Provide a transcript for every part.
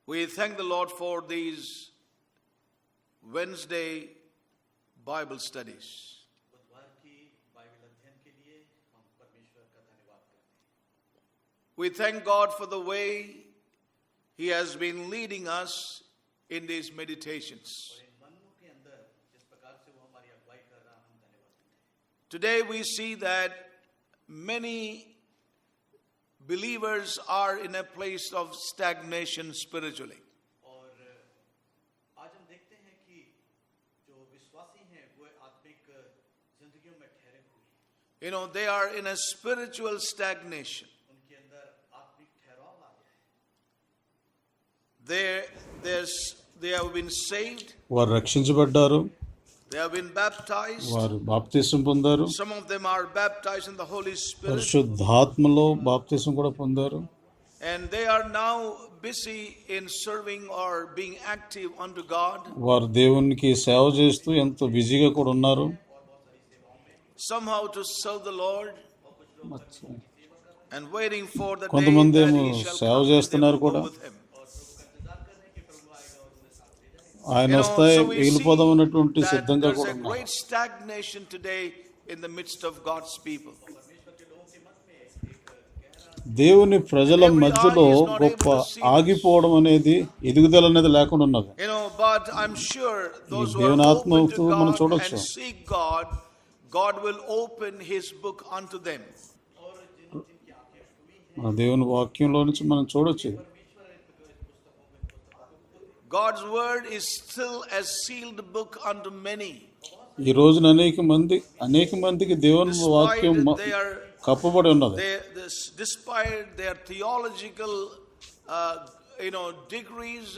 We thank the Lord for these Wednesday Bible studies. We thank God for the way He has been leading us in these meditations. Today we see that many believers are in a place of stagnation spiritually. You know, they are in a spiritual stagnation. They have been saved. వారు రక్షించబడ్డారు. They have been baptized. వారు బాప్తిసం పొందారు. Some of them are baptized in the Holy Spirit. పరిశుద్ధాత్మలో బాప్తిసం కూడా పొందారు. And they are now busy in serving or being active unto God. వారు దేవునికి సేవ చేస్తూ ఎంతో బిజీగా కూడా ఉన్నారు. Somehow to serve the Lord and waiting for the day కొంతమంది that ఏమో He shall సేవ come చేస్తున్నారు and they will కూడా. go with Him. ఆయన వస్తే వెళ్ళిపోదామన్నటువంటి సిద్ధంగా There's కూడా a ఉన్నారు. great stagnation today in the midst of God's people. దేవుని ప్రజల మధ్యలో గొప్ప ఆగిపోవడం అనేది ఎదుగుదల అనేది లేకుండా ఉన్నది. You know, but I'm sure those who దేవుని are ఆత్మ open to మనం God చూడొచ్చు. and seek God, God will open His book unto them. మన దేవుని వాక్యంలో నుంచి మనం చూడొచ్చు. God's word is still a sealed book unto many. ఈ రోజున అనేక మందికి దేవుని వాక్యం కప్పబడి ఉన్నది. Despite their theological degrees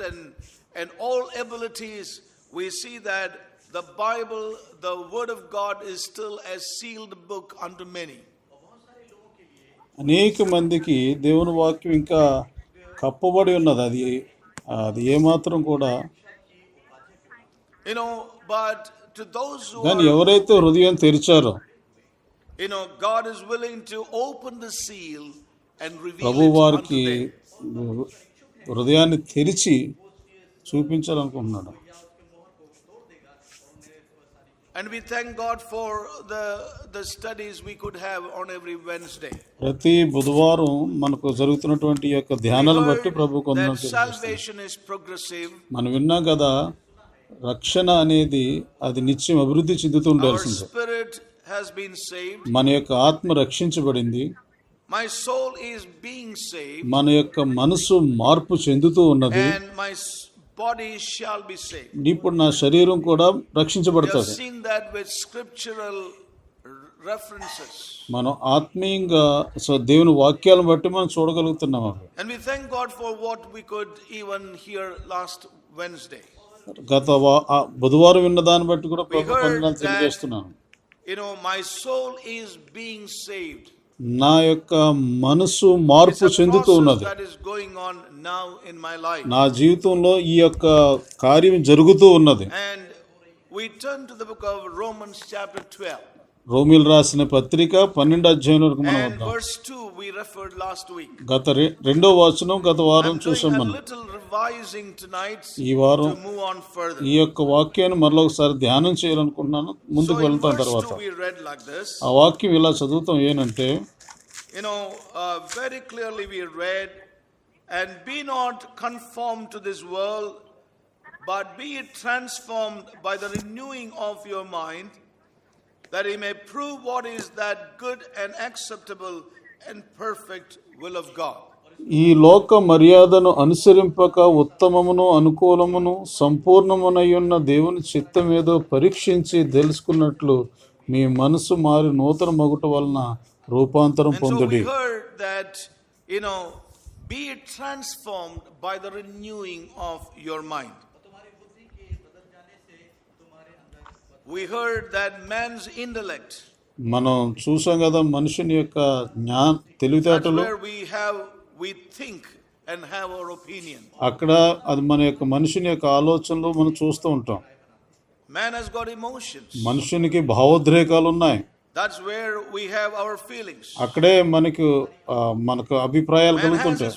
and all abilities, we see that the Bible, the word of God, is still a sealed book unto many. అనేక మందికి దేవుని వాక్యం ఇంకా కప్పబడి ఉన్నది. అది ఏమాత్రం కూడా but to those who కానీ ఎవరైతే హృదయం తెరిచారో God is willing to open the seal and reveal Prabhu it వారికి unto them. హృదయాన్ని తెరిచి చూపించాలనుకుంటున్నాడు. And we thank God for the studies we could have on every Wednesday. ప్రతి బుధవారం మనకు జరుగుతున్నటువంటి యొక్క ధ్యానాలను బట్టి ప్రభు కొందరు Salvation is progressive. మనం విన్నాం కదా, రక్షణ అనేది అది నిత్యం అభివృద్ధి చెందుతూ Our ఉండాల్సిందే. spirit has been saved. మన యొక్క ఆత్మ రక్షించబడింది. My soul is being saved. మన యొక్క మనసు మార్పు చెందుతూ ఉన్నది. And my body shall be saved. ఇప్పుడు నా శరీరం కూడా We have రక్షించబడుతుంది. seen that with scriptural references. మనం ఆత్మీయంగా దేవుని వాక్యాలను బట్టి మనం చూడగలుగుతున్నాం. And we thank God for what we could even hear last Wednesday. గత బుధవారం విన్న దాన్ని బట్టి కూడా ప్రభు వందనాలు తెలియజేస్తున్నాను. My soul is being saved. నా యొక్క మనసు మార్పు చెందుతూ ఉన్నది. That is going on now in my life. నా జీవితంలో ఈ యొక్క కార్యం జరుగుతూ ఉన్నది. And we turn to the book of Romans chapter 12. రోమీయులు రాసిన పత్రిక 12వ అధ్యాయం వరకు మనం And వద్దాం. verse 2 we referred last week. గత రెండవ వచనం గత వారం చూసాం మనం. A little revising tonight ఈ వారం to move on further. ఈ యొక్క వాక్యాన్ని మరొకసారి ధ్యానం చేయాలనుకుంటున్నాను. ముందుకు వెళ్తాం తర్వాత. So we read like this. ఆ వాక్యం ఇలా చదువుతాం ఏనంటే, very clearly we read, and be not conformed to this world, but be transformed by the renewing of your mind, that he may prove what is that good and acceptable and perfect will of God. ఈ లోక మర్యాదను అనుసరింపక ఉత్తమమును అనుకూలమును సంపూర్ణమునయున్న దేవుని చిత్తమేదో పరీక్షించి తెలుసుకున్నట్లు మీ మనసు మారి నూతన మగుట వలన రూపాంతరం పొందుడి. And so we heard that, be transformed by the renewing of your mind. We heard that man's intellect, మనం చూసాం కదా, మనుషుని యొక్క తెలివితేటలు, we think and have our opinion. అక్కడ అది మన యొక్క మనుషుని యొక్క ఆలోచనలు మనం చూస్తూ ఉంటాం. Man has got emotions. మనుషునికి భావోద్రేకాలు ఉన్నాయి. That's where we have our feelings. అక్కడే మనకు అభిప్రాయాలు కలుగుతుంటాయి.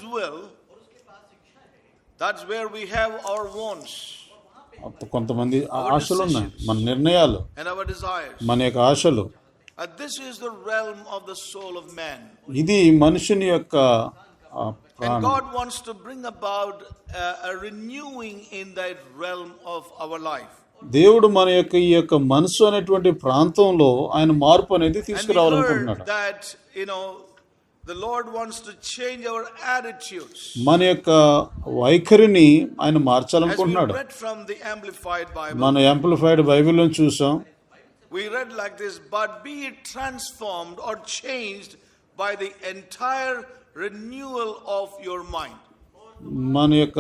That's where we have our wants కొంతమంది ఆశలు ఉన్నాయి, మన నిర్ణయాలు, and our desires. మన యొక్క ఆశలు. This is the realm of the soul of man. ఇది మనుషుని యొక్క And ప్రాణం. God wants to bring about a renewing in that realm of our life. దేవుడు మన యొక్క ఈ యొక్క మనసు అనేటువంటి ప్రాంతంలో ఆయన మార్పు అనేది And we తీసుకురావాలనుకుంటున్నాడు. heard that, the Lord wants to change our attitudes. మన యొక్క వైఖరిని ఆయన As we మార్చాలనుకుంటున్నాడు. read from the Amplified Bible, మన యాంప్లిఫైడ్ బైబిల్లో చూసాం. we read like this, but be it transformed or changed by the entire renewal of your mind. మన యొక్క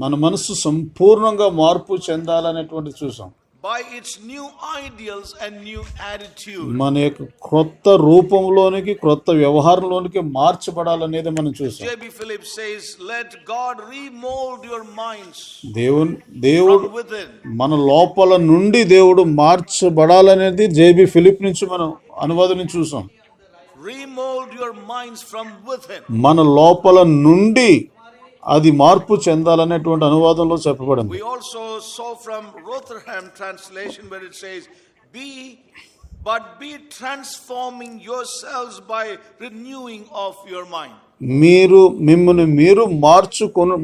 మన మనసు సంపూర్ణంగా మార్పు చెందాలనేటువంటి చూసాం. By its new ideals and new attitude. మన యొక్క క్రొత్త రూపంలోనికి, క్రొత్త వ్యవహారంలోనికి మార్చబడాలనేది మనం చూసాం. J.B. Phillips says, let God remold your minds దేవుడు from within. మన లోపల నుండి దేవుడు మార్చబడాలనేది జేబీ ఫిలిప్ నుంచి మనం అనువాదం నుంచి చూసాం. Remold your minds from within. మన లోపల నుండి అది మార్పు చెందాలనేటువంటి అనువాదంలో చెప్పబడింది. We also saw from Rotherham translation where it says, be transforming yourselves by renewing of your mind. మిమ్మల్ని మీరు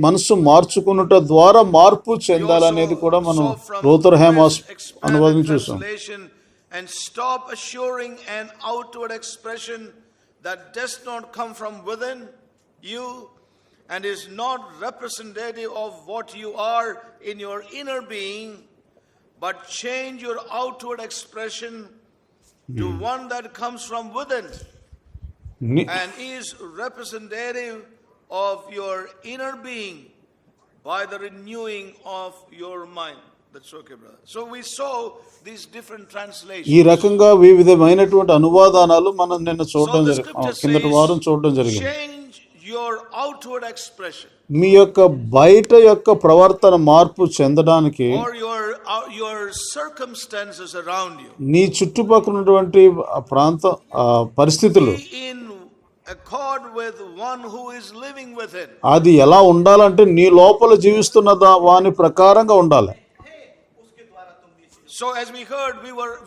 మనసు మార్చుకొనుట ద్వారా మార్పు చెందాలనేది కూడా మనం రోథర్హామ్ అనువాదం చూసాం. And stop assuring an outward expression that does not come from within you and is not representative of what you are in your inner being, but change your outward expression to one that comes from within and is representative of your inner being by the renewing of your mind. That's okay, brother. So we saw these different translations. ఈ రకంగా వివిధమైనటువంటి అనువాదాలు మనం నిన్న చూడడం జరిగింది, కిందటి వారం చూడడం జరిగింది. Change your outward expression. మీ యొక్క బయట యొక్క ప్రవర్తన మార్పు చెందడానికి Or your circumstances around you. నీ చుట్టుపక్కల ఉన్నటువంటి ప్రాంత పరిస్థితులు Be in accord with one who is living within. అది ఎలా ఉండాలంటే నీ లోపల జీవిస్తున్న వాని ప్రకారంగా ఉండాలి. So as we heard,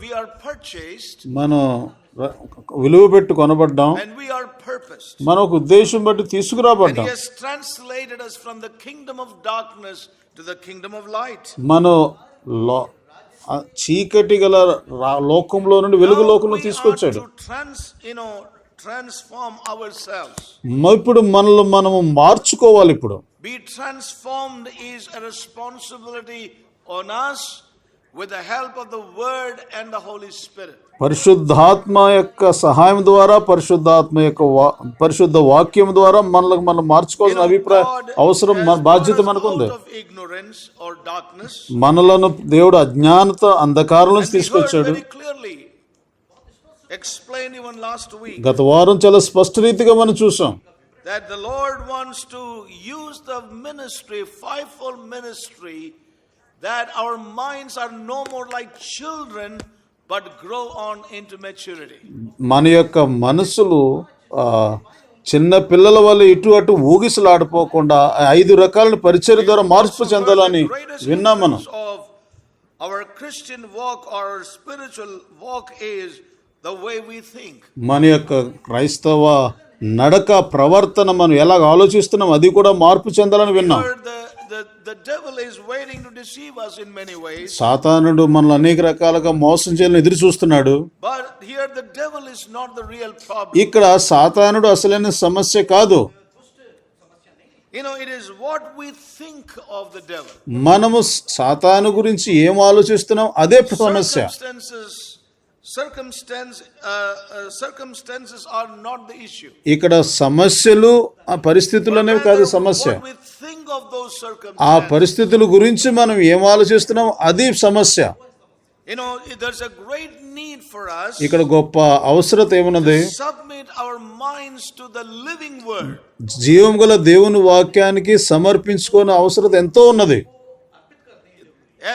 we are purchased. మనం విలువ పెట్టి కొనబడ్డాం. And we are purposed. మనం ఒక ఉద్దేశం బట్టి And తీసుకురాబడ్డాం. he has translated us from the kingdom of darkness to the kingdom of light. మనం చీకటి గల లోకంలో నుండి వెలుగు లోకంలో తీసుకొచ్చాడు. Transform ourselves. ఇప్పుడు మనము మార్చుకోవాలి. ఇప్పుడు Be transformed is a responsibility on us with the help of the word and the Holy Spirit. పరిశుద్ధాత్మ యొక్క సహాయం ద్వారా, పరిశుద్ధ వాక్యం ద్వారా మనం మార్చుకోవాల్సిన అవసరం, బాధ్యత మనకుంది. మనలను దేవుడు అజ్ఞానత అంధకారం నుంచి తీసుకొచ్చాడు. గత వారం చాలా స్పష్ట రీతిగా మనం చూసాం. That the Lord wants to use the ministry, fivefold ministry, that our minds are no more like children but grow on into maturity. మన యొక్క మనసులు చిన్న పిల్లల వల్ల ఇటు అటు ఊగిసలాడిపోకుండా 5 రకాల పరిచర్య ద్వారా మార్పు చెందాలని విన్నాం మనం. Our Christian walk or spiritual walk is the way we think. మన యొక్క క్రైస్తవ నడక ప్రవర్తన మనం ఎలా ఆలోచిస్తున్నాం అది కూడా మార్పు చెందాలని విన్నాం. The devil is waiting to deceive us in many ways. సాతానుడు మనల్ని అనేక రకాలుగా మోసం చేయాలని ఎదురు చూస్తున్నాడు. But here the devil is not the real problem. ఇక్కడ సాతానుడు అసలైన సమస్య కాదు. It is what we think of the devil. మనము సాతాను గురించి ఏం ఆలోచిస్తున్నాం అదే సమస్య. Circumstances are not the issue. ఇక్కడ సమస్యలు పరిస్థితులు అనేవి కాదు సమస్య. ఆ పరిస్థితుల గురించి మనం ఏం ఆలోచిస్తున్నాం అది సమస్య. There's a great need for us. ఇక్కడ గొప్ప అవసరత ఏమున్నది? Submit our minds to the living word. జీవం గల దేవుని వాక్యానికి సమర్పించుకునే అవసరత ఎంతో ఉన్నది.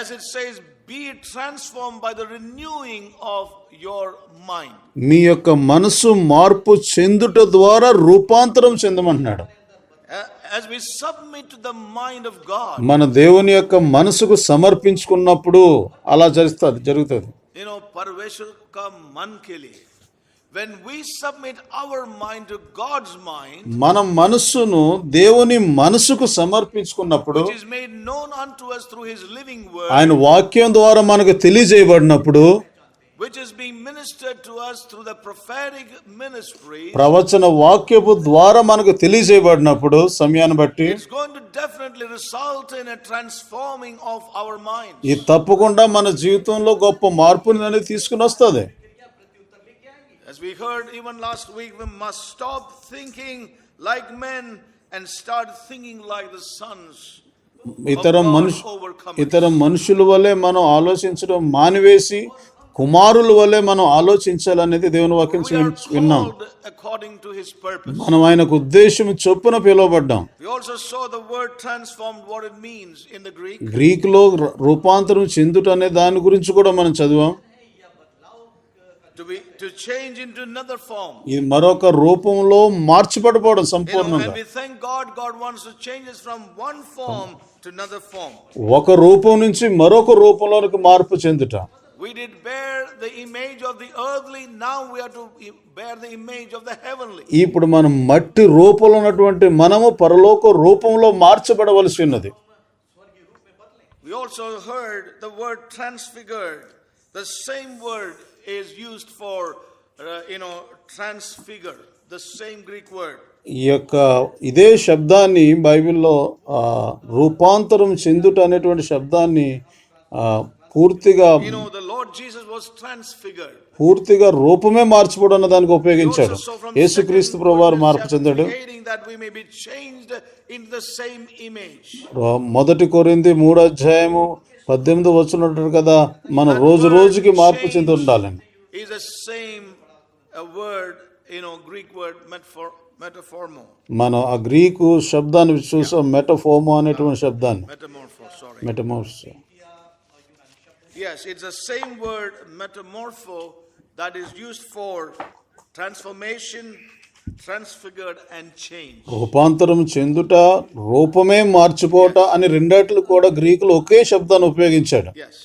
As it says, be transformed by the renewing of your mind. మీ యొక్క మనసు మార్పు చెందుట ద్వారా రూపాంతరం చెందమంటున్నాడు. as we submit to the mind of God, మన దేవుని యొక్క మనసుకు సమర్పించుకున్నప్పుడు అలా జరుగుతుంది. parveshur ka man ke liye, when we submit our mind to God's mind, మన మనస్సును దేవుని మనసుకు సమర్పించుకున్నప్పుడు, which is made known unto us through his living word, ఆయన వాక్యం ద్వారా మనకు తెలియజేయబడినప్పుడు, which is being ministered to us through the prophetic ministry, ప్రవచన వాక్యపు ద్వారా మనకు తెలియజేయబడినప్పుడు సమయాన్ని బట్టి it's going to definitely result in a transforming of our minds. ఇది తప్పకుండా మన జీవితంలో గొప్ప మార్పుని అనేది తీసుకుని వస్తుంది. As we heard even last week, we must stop thinking like men and start thinking like the sons. ఇతర మనుషుల వలె మనం ఆలోచించడం మానివేసి కుమారుల వలె మనం ఆలోచించాలనేది దేవుని వాక్యం విన్నాం. మనం ఆయనకు ఉద్దేశం చొప్పున పిలువబడ్డాం. గ్రీక్ లో రూపాంతరం చెందుట అనే దాని గురించి కూడా మనం చదివాం. To change into another form. ఇది మరొక రూపంలో మార్చబడడం సంపూర్ణంగా. And we thank God, God wants to change us from one form to another form. ఒక రూపం నుంచి మరొక రూపంలోనికి మార్పు చెందుట. We did bear the image of the earthly, now we are to bear the image of the heavenly. ఇప్పుడు మనం మట్టి రూపంలో ఉన్నటువంటి మనము పరలోక రూపంలో మార్చబడవలసి ఉన్నది. We also heard the word transfigured. The same word is used for transfigure, the same Greek word. ఈ యొక్క ఇదే శబ్దాన్ని బైబిల్లో రూపాంతరం చెందుట అనేటువంటి శబ్దాన్ని పూర్తిగా the Lord Jesus was transfigured. పూర్తిగా రూపమే మార్చబడు అన్న దానికి ఉపయోగించాడు. యేసుక్రీస్తు ప్రభువారు మార్పు చెందాడు. మొదటి కొరింథీ 3:18 కదా, మనం రోజు రోజుకి మార్పు చెంది ఉండాలని. మనం ఆ గ్రీకు శబ్దాన్ని చూసాం, మెటఫోర్మో అనేటువంటి శబ్దాన్ని. మెటమోర్ఫో. Yes, it's the same word metamorpho that is used for transformation, transfigured and change. రూపాంతరం చెందుట, రూపమే మార్చిపోట అని రెండిట్లు కూడా గ్రీకులో ఒకే శబ్దాన్ని ఉపయోగించాడు. Yes.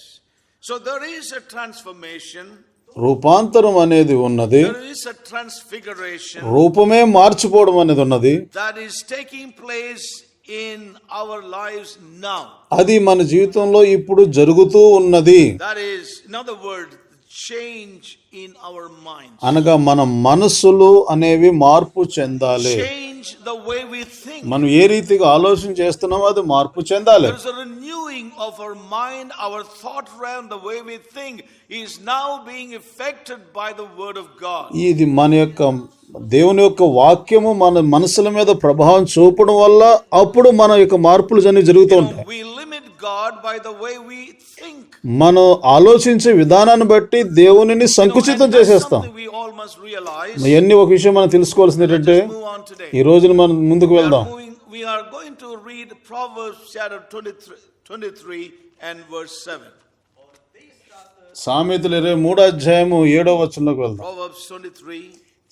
So there is a transformation. రూపాంతరం అనేది ఉన్నది. There is a transfiguration. రూపమే మార్చిపోవడం అనేది ఉన్నది. That is taking place in our lives now. అది మన జీవితంలో ఇప్పుడు జరుగుతూ ఉన్నది. That is, in other words, change in our minds. అనగా మన మనసులు అనేవి మార్పు చెందాలి. Change the way we think. మనం ఏ రీతిగా ఆలోచన చేస్తున్నామో అది మార్పు చెందాలి. There is a renewing of our mind, our thought realm, the way we think is now being affected by the word of God. ఇది మన యొక్క దేవుని యొక్క వాక్యము మన మనసుల మీద ప్రభావం చూపడం వల్ల అప్పుడు మన యొక్క మార్పులు అన్ని జరుగుతూ ఉంటాయి. We limit God by the way we think. మనం ఆలోచించే విధానాన్ని బట్టి దేవునిని సంకుచితం చేసేస్తాం. ఇవన్నీ ఒక విషయం మనం తెలుసుకోవాల్సింది ఏంటంటే, ఈ రోజున మనం ముందుకు వెళ్దాం. We are going to read Proverbs chapter 23 and verse 7. సామెతలు 23:7 వెళ్దాం. Proverbs 23.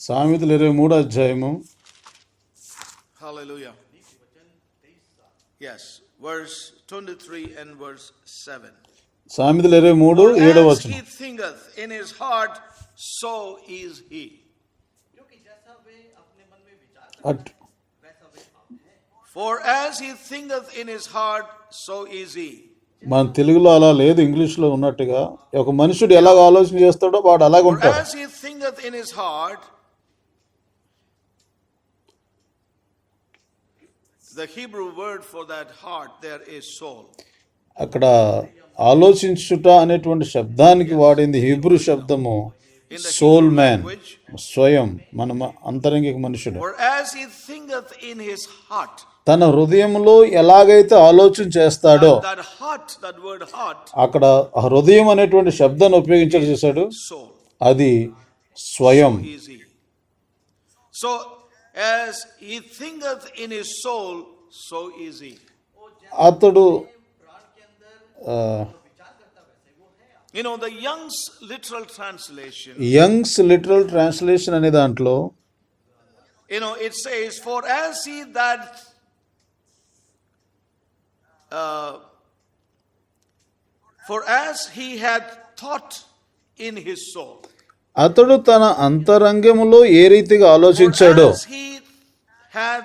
సామెతలు 23. Hallelujah. Yes, verse 23 and verse 7. సామెతలు 23:7. As he thinketh in his heart, so is he. For as he thinketh in his heart, so is he. మన తెలుగులో అలా లేదు, ఇంగ్లీష్లో ఉన్నట్టుగా ఒక మనుషుడు ఎలాగ ఆలోచన చేస్తాడో వాడు అలాగే ఉంటాడు. As he thinketh in his heart, the Hebrew word for that heart there is soul. అక్కడ ఆలోచించుట అనేటువంటి శబ్దానికి వాడింది హీబ్రూ శబ్దము సోల్ మ్యాన్, స్వయం, మన అంతరంగిక మనుషుడు. For as he thinketh in his heart, తన హృదయంలో ఎలాగైతే ఆలోచన చేస్తాడో, that word heart, అక్కడ హృదయం అనేటువంటి శబ్దాన్ని ఉపయోగించాడు చూశాడు, అది స్వయం. So as he thinketh in his soul, so is he. అతడు the Young's literal translation, Young's literal translation అనే దాంట్లో it says, for as he that For as he had thought in his soul. అతడు తన అంతరంగములో ఏ రీతిగా For ఆలోచించాడో as he had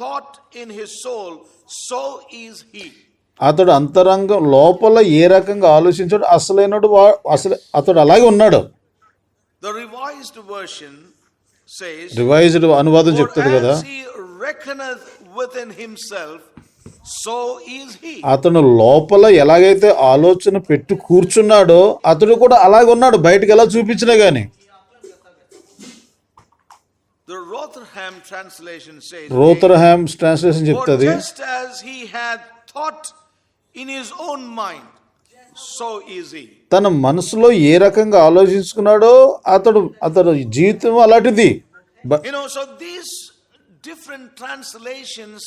thought in his soul, so is he. అతడు అంతరంగం లోపల ఏ రకంగా ఆలోచించాడు అసలు అతడు అలాగే ఉన్నాడు. The revised version says, revised అనువాదం For చెప్తుంది కదా, as he reckoneth within himself, so is he. అతను లోపల ఎలాగైతే ఆలోచన పెట్టి కూర్చున్నాడో అతడు కూడా అలాగే ఉన్నాడు, బయటకు ఎలా చూపించినా గాని. The Rotherham translation says, Rotherham translation For చెప్తుంది, just as he had thought in his own mind, so is he. తన మనసులో ఏ రకంగా ఆలోచించుకున్నాడో అతడు జీవితం అలాంటిది. So these different translations,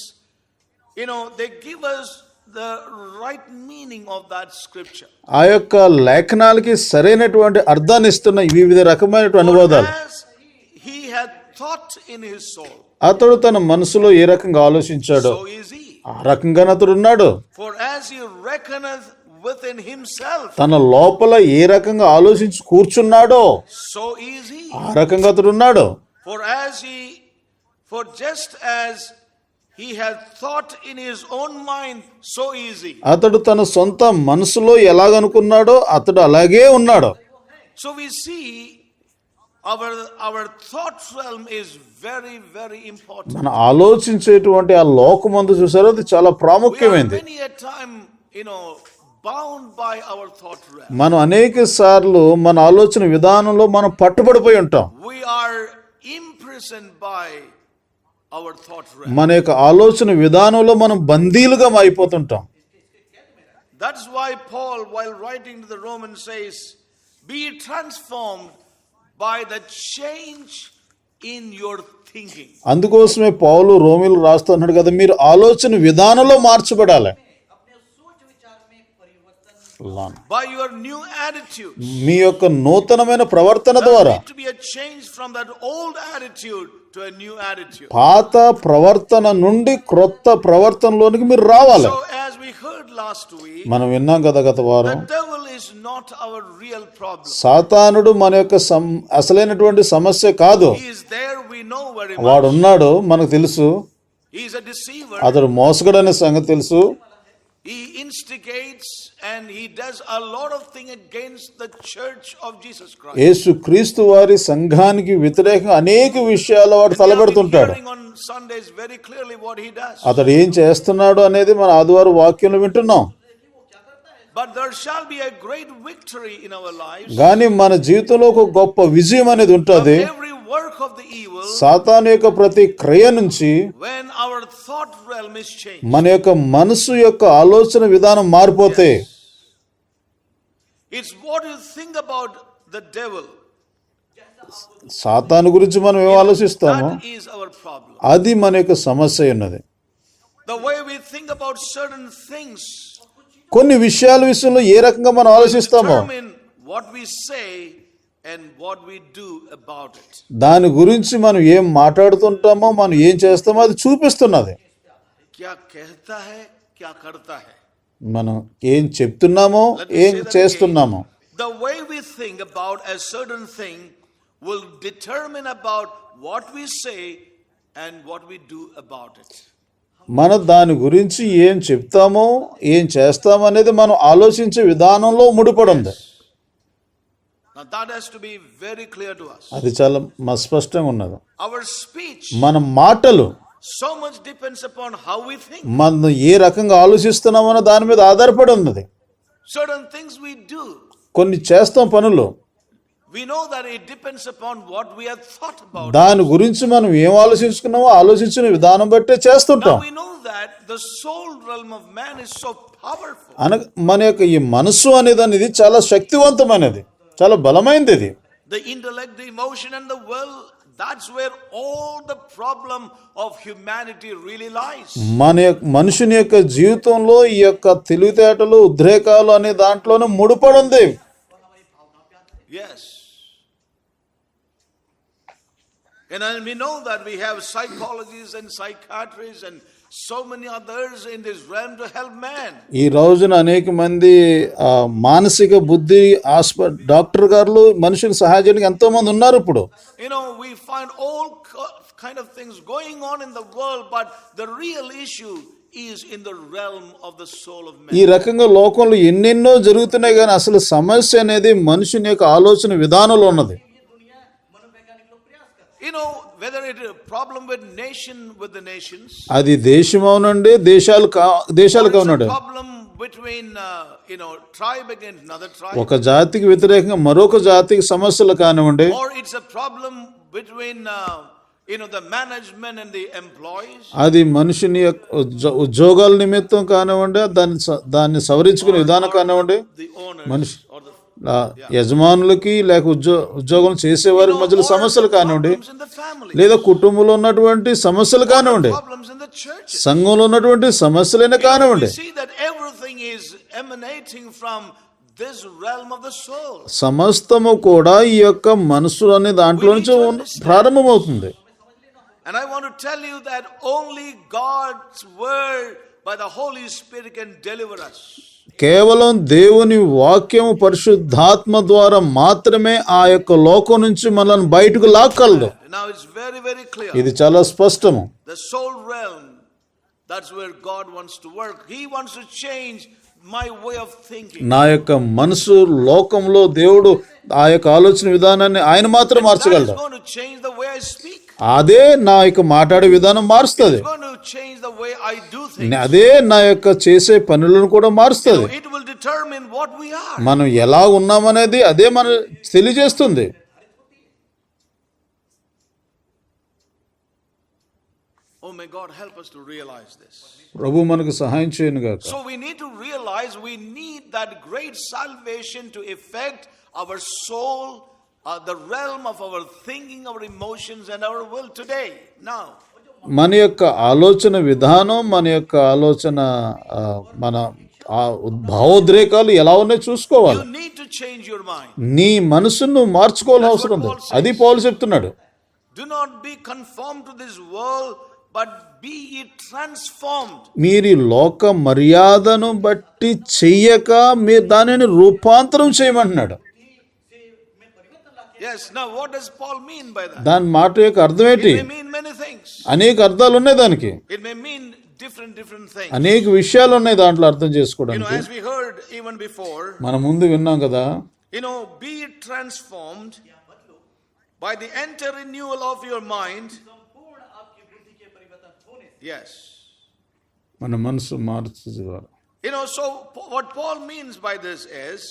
they give us the right meaning of that scripture. ఆ యొక్క లేఖనాలకి సరైనటువంటి అర్థాన్ని ఇస్తున్న వివిధ రకమైనటువంటి అనువాదాలు. As he had thought in his soul, అతడు తన మనసులో ఏ రకంగా ఆలోచించాడో so is he. ఆ రకంగానే అతడు ఉన్నాడు. For as he reckoneth within himself, తన లోపల ఏ రకంగా ఆలోచించి కూర్చున్నాడో so is he. ఆ రకంగా అతడు ఉన్నాడు. For just as he had thought in his own mind, so is he. అతడు తన సొంత మనసులో ఎలాగనుకున్నాడో అతడు అలాగే ఉన్నాడు. So we see our thought realm is very, very important. మన ఆలోచించేటువంటి ఆ లోకమందు చూసారో అది చాలా We are ప్రాముఖ్యమైనది. many a time, bound by our thought realm. మనం అనేక సార్లు మన ఆలోచన విధానంలో మనం పట్టుబడిపోయి ఉంటాం. We are imprisoned by our thought realm. మన యొక్క ఆలోచన విధానంలో మనం బందీలుగా అయిపోతుంటాం. That's why Paul, while writing to the Romans, says, be transformed by the change in your thinking. అందుకోసమే పౌలు రోమీలు రాస్తున్నాడు కదా, మీరు ఆలోచన విధానంలో మార్చబడాలి. By your new attitude. మీ యొక్క నూతనమైన ప్రవర్తన ద్వారా There need to be a change from that old attitude to a new attitude. పాత ప్రవర్తన నుండి క్రొత్త ప్రవర్తనలోనికి మీరు రావాలి. So as we heard last week, మనం విన్నాం కదా గత వారం, the devil is not our real problem. సాతానుడు మన యొక్క అసలైనటువంటి సమస్య కాదు. He is there, we know very వాడు much. ఉన్నాడు, మనకు తెలుసు. He is a deceiver. అతడు మోసగాడు అనే సంగతి తెలుసు. He instigates and he does a lot of things against the church of Jesus Christ. యేసు క్రీస్తు వారి సంఘానికి వ్యతిరేకంగా అనేక విషయాల్లో వాడు We have been తలబడుతుంటాడు. hearing on Sundays very clearly what he does. అతడు ఏం చేస్తున్నాడు అనేది మన ఆదివారం వాక్యంలో వింటున్నాం. But there shall be a great victory in our lives. కానీ మన జీవితంలో ఒక గొప్ప విజయం అనేది ఉంటుంది. Every work of the evil, సాతాను యొక్క ప్రతి క్రియ నుంచి when our thought realm is changed. మన యొక్క మనసు యొక్క ఆలోచన విధానం మారిపోతే, It's what you think about the devil. సాతాను గురించి మనం ఏం ఆలోచిస్తామో That is our problem. అది మన యొక్క సమస్య ఉన్నది. The way we think about certain things కొన్ని విషయాల విషయంలో ఏ రకంగా మనం ఆలోచిస్తామో determine what we say and what we do about it. దాని గురించి మనం ఏం మాట్లాడుతుంటామో మనం ఏం చేస్తామో అది చూపిస్తున్నది. क्या कहता है, क्या करता है. మనం ఏం చెప్తున్నామో Let me ఏం say that చేస్తున్నామో. again. The way we think about a certain thing will determine about what we say and what we do about it. మన దాని గురించి ఏం చెప్తామో ఏం చేస్తామో అనేది మనం ఆలోచించే విధానంలో ముడిపడి ఉంది. Now that has to be very clear to us. అది చాలా స్పష్టంగా ఉన్నది. Our speech మన మాటలు so much depends upon how we think. మనం ఏ రకంగా ఆలోచిస్తున్నామో దాని మీద ఆధారపడి ఉన్నది. Certain things we do, కొన్ని చేస్తాం పనులు, we know that it depends upon what we have thought about. దాని గురించి మనం ఏం ఆలోచించుకున్నామో ఆలోచించిన విధానం బట్టే Now చేస్తుంటాం. we know that the soul realm of man is so powerful. మన యొక్క ఈ మనసు అనేది చాలా శక్తివంతమైనది, చాలా బలమైనది. ఇది The intellect, the emotion and the will, that's where all the problem of humanity really lies. మనుషుని యొక్క జీవితంలో ఈ యొక్క తెలివితేటలు ఉద్రేకాలు అనే దాంట్లోనే ముడిపడి ఉంది. Yes. And we know that we have psychologists and psychiatrists and so many others in this realm to help man. ఈ రోజున అనేక మంది మానసిక బుద్ధి డాక్టర్ గారు మనుషులకు సహాయం చేయడానికి ఎంతో మంది ఉన్నారు ఇప్పుడు. You know, we find all kind of things going on in the world, but the real issue is in the realm of the soul of man. ఈ రకంగా లోకంలో ఎన్నెన్నో జరుగుతున్నాయి కానీ అసలు సమస్య అనేది మనుషుని యొక్క ఆలోచన విధానంలో ఉన్నది. You know, whether it is a problem with the nations, అది దేశం అవునండి, దేశాలు కావునండి, problem between tribe against another tribe, ఒక జాతికి వ్యతిరేకంగా మరొక జాతికి సమస్యలు కానివ్వండి, or it's a problem between the management and the employees, అది మనుషుని ఉద్యోగాల నిమిత్తం కానివ్వండి, దాన్ని సవరించుకునే విధానం కానివ్వండి, the owners మనిషి or the యజమానులకి లేక ఉద్యోగం చేసేవారి మధ్యలో సమస్యలు కానివ్వండి, problems in the family, లేదా కుటుంబంలో ఉన్నటువంటి సమస్యలు కానివ్వండి, problems in the church. సంఘంలో ఉన్నటువంటి సమస్యలైనా We కానివ్వండి, see that everything is emanating from this realm of the soul. సమస్తము కూడా ఈ యొక్క మనసు అనే దాంట్లో నుంచి ప్రారంభమవుతుంది. And I want to tell you that only God's word by the Holy Spirit can deliver us. కేవలం దేవుని వాక్యము పరిశుద్ధాత్మ ద్వారా మాత్రమే ఆ యొక్క లోకం నుంచి మనల్ని బయటకు లాక్కలదు. Now it's very, very clear. ఇది చాలా స్పష్టము. The soul realm, that's where God wants to work. He wants to change my way of thinking. నా యొక్క మనసు లోకంలో దేవుడు ఆ యొక్క ఆలోచన విధానాన్ని ఆయన మాత్రం That మార్చగలడు. is going to change the way I speak. అదే నా యొక్క మాట్లాడే విధానం మారుస్తుంది. It's going to change the way I do things. అదే నా యొక్క చేసే పనులను కూడా మారుస్తుంది. It will determine what we are. మనం ఎలా ఉన్నామనేది అదే మన తెలియజేస్తుంది. Oh, may God help us to realize this. ప్రభు మనకు సహాయం చేయను గాక. So we need to realize we need that great salvation to affect our soul, the realm of our thinking, our emotions and our will today, now. మన యొక్క ఆలోచన విధానం, మన యొక్క ఆలోచన, మన భావోద్రేకాలు ఎలా ఉన్నాయో చూసుకోవాలి. You need to change your mind. నీ మనసును మార్చుకోవాల్సిన అవసరం ఉంది. అది పౌలు చెప్తున్నాడు. Do not be conformed to this world, but be ye transformed. మీరు లోక మర్యాదను బట్టి చెయ్యక మీరు దానిని రూపాంతరం చేయమంటున్నాడు. Yes, now what does Paul mean by that? దాని మాట యొక్క అర్థం ఏంటి? It may mean many things. అనేక అర్థాలు ఉన్నాయి దానికి. It may mean different things. అనేక విషయాలు ఉన్నాయి దాంట్లో అర్థం చేసుకోవడానికి. As we heard even before, మనం ముందు విన్నాం కదా, be transformed by the enter renewal of your mind. Yes. మన మనసు మార్చుకోవాలి. So what Paul means by this is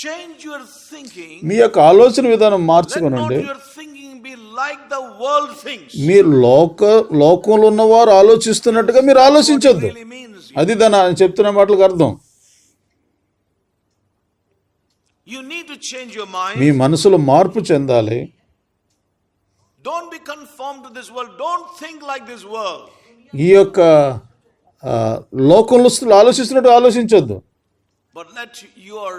change your thinking. మీ యొక్క ఆలోచన విధానం Let మార్చుకోనండి. not your thinking be like the world thinks. మీరు లోకంలో ఉన్నవారు ఆలోచిస్తున్నట్టుగా మీరు ఆలోచించొద్దు. Really means అది దాని చెప్తున్న మాటలకు అర్థం. you need to change your mind. మీ మనసులో మార్పు చెందాలి. Don't be conformed to this world. Don't think like this world. ఈ యొక్క లోకంలో ఆలోచిస్తున్నట్టు ఆలోచించొద్దు. But let your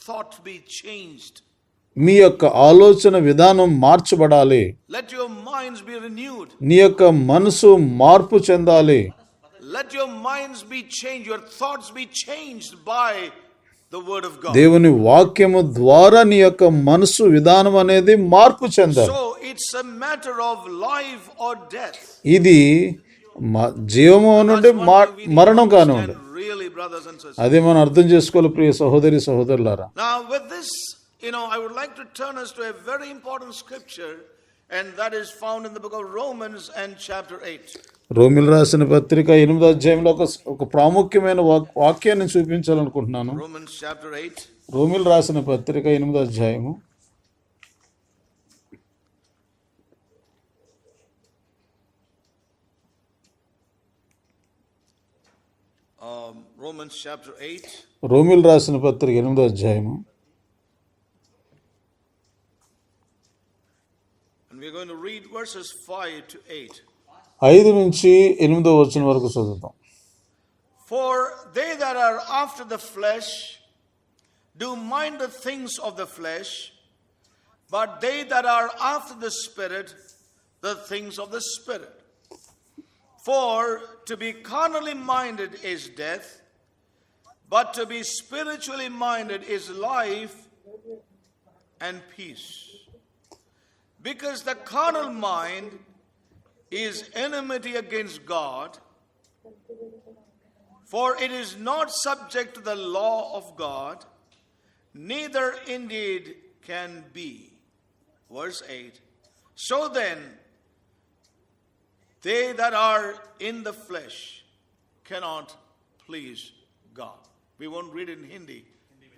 thought be changed. మీ యొక్క ఆలోచన విధానం మార్చబడాలి. Let your minds be renewed. నీ యొక్క మనసు మార్పు చెందాలి. Let your minds be changed. Your thoughts be changed by the word of God. దేవుని వాక్యము ద్వారా నీ యొక్క మనసు విధానం అనేది మార్పు చెందాలి. So it's a matter of life or death. ఇది జీవము నుండి మరణం కానివ్వండి. Really, brothers and sisters. అదే మనం అర్థం చేసుకోవాలి ప్రియ సహోదరి సహోదరులారా. Now with this, I would like to turn us to a very important scripture, and that is found in the book of Romans and chapter 8. రోమిల్ రాసిన పత్రిక 8వ అధ్యాయంలో ఒక ప్రాముఖ్యమైన వాక్యాన్ని చూపించాలనుకుంటున్నాను. Romans chapter 8. రోమిల్ రాసిన పత్రిక 8వ అధ్యాయము Romans chapter 8. రోమిల్ రాసిన పత్రిక 8వ అధ్యాయము. And we're going to read verses 5 to 8. 5 నుంచి 8వ వచనం వరకు చదువుతాం. For they that are after the flesh do mind the things of the flesh, but they that are after the Spirit, the things of the Spirit. For to be carnally minded is death, but to be spiritually minded is life and peace. Because the carnal mind is enmity against God, for it is not subject to the law of God, neither indeed can be. Verse 8. So then, they that are in the flesh cannot please God. We won't read in Hindi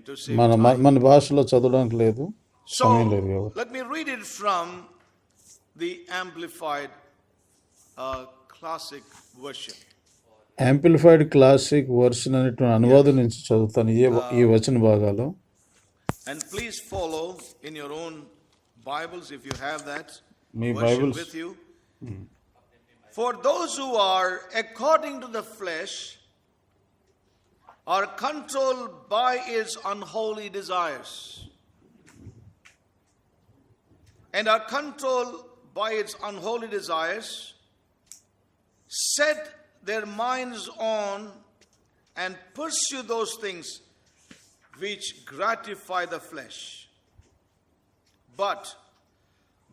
to save time. మన భాషలో చదవడానికి లేదు, So, సమయం లేదు కాబట్టి. let me read it from the Amplified Classic Version. Amplified classic version అనేటువంటి అనువాదం నుంచి చదువుతాను ఈ వచన భాగాలు. And please follow in your own Bibles if you have that me version Bibles with you. For those who are according to the flesh are controlled by its unholy desires, and are controlled by its unholy desires, set their minds on and pursue those things which gratify the flesh. But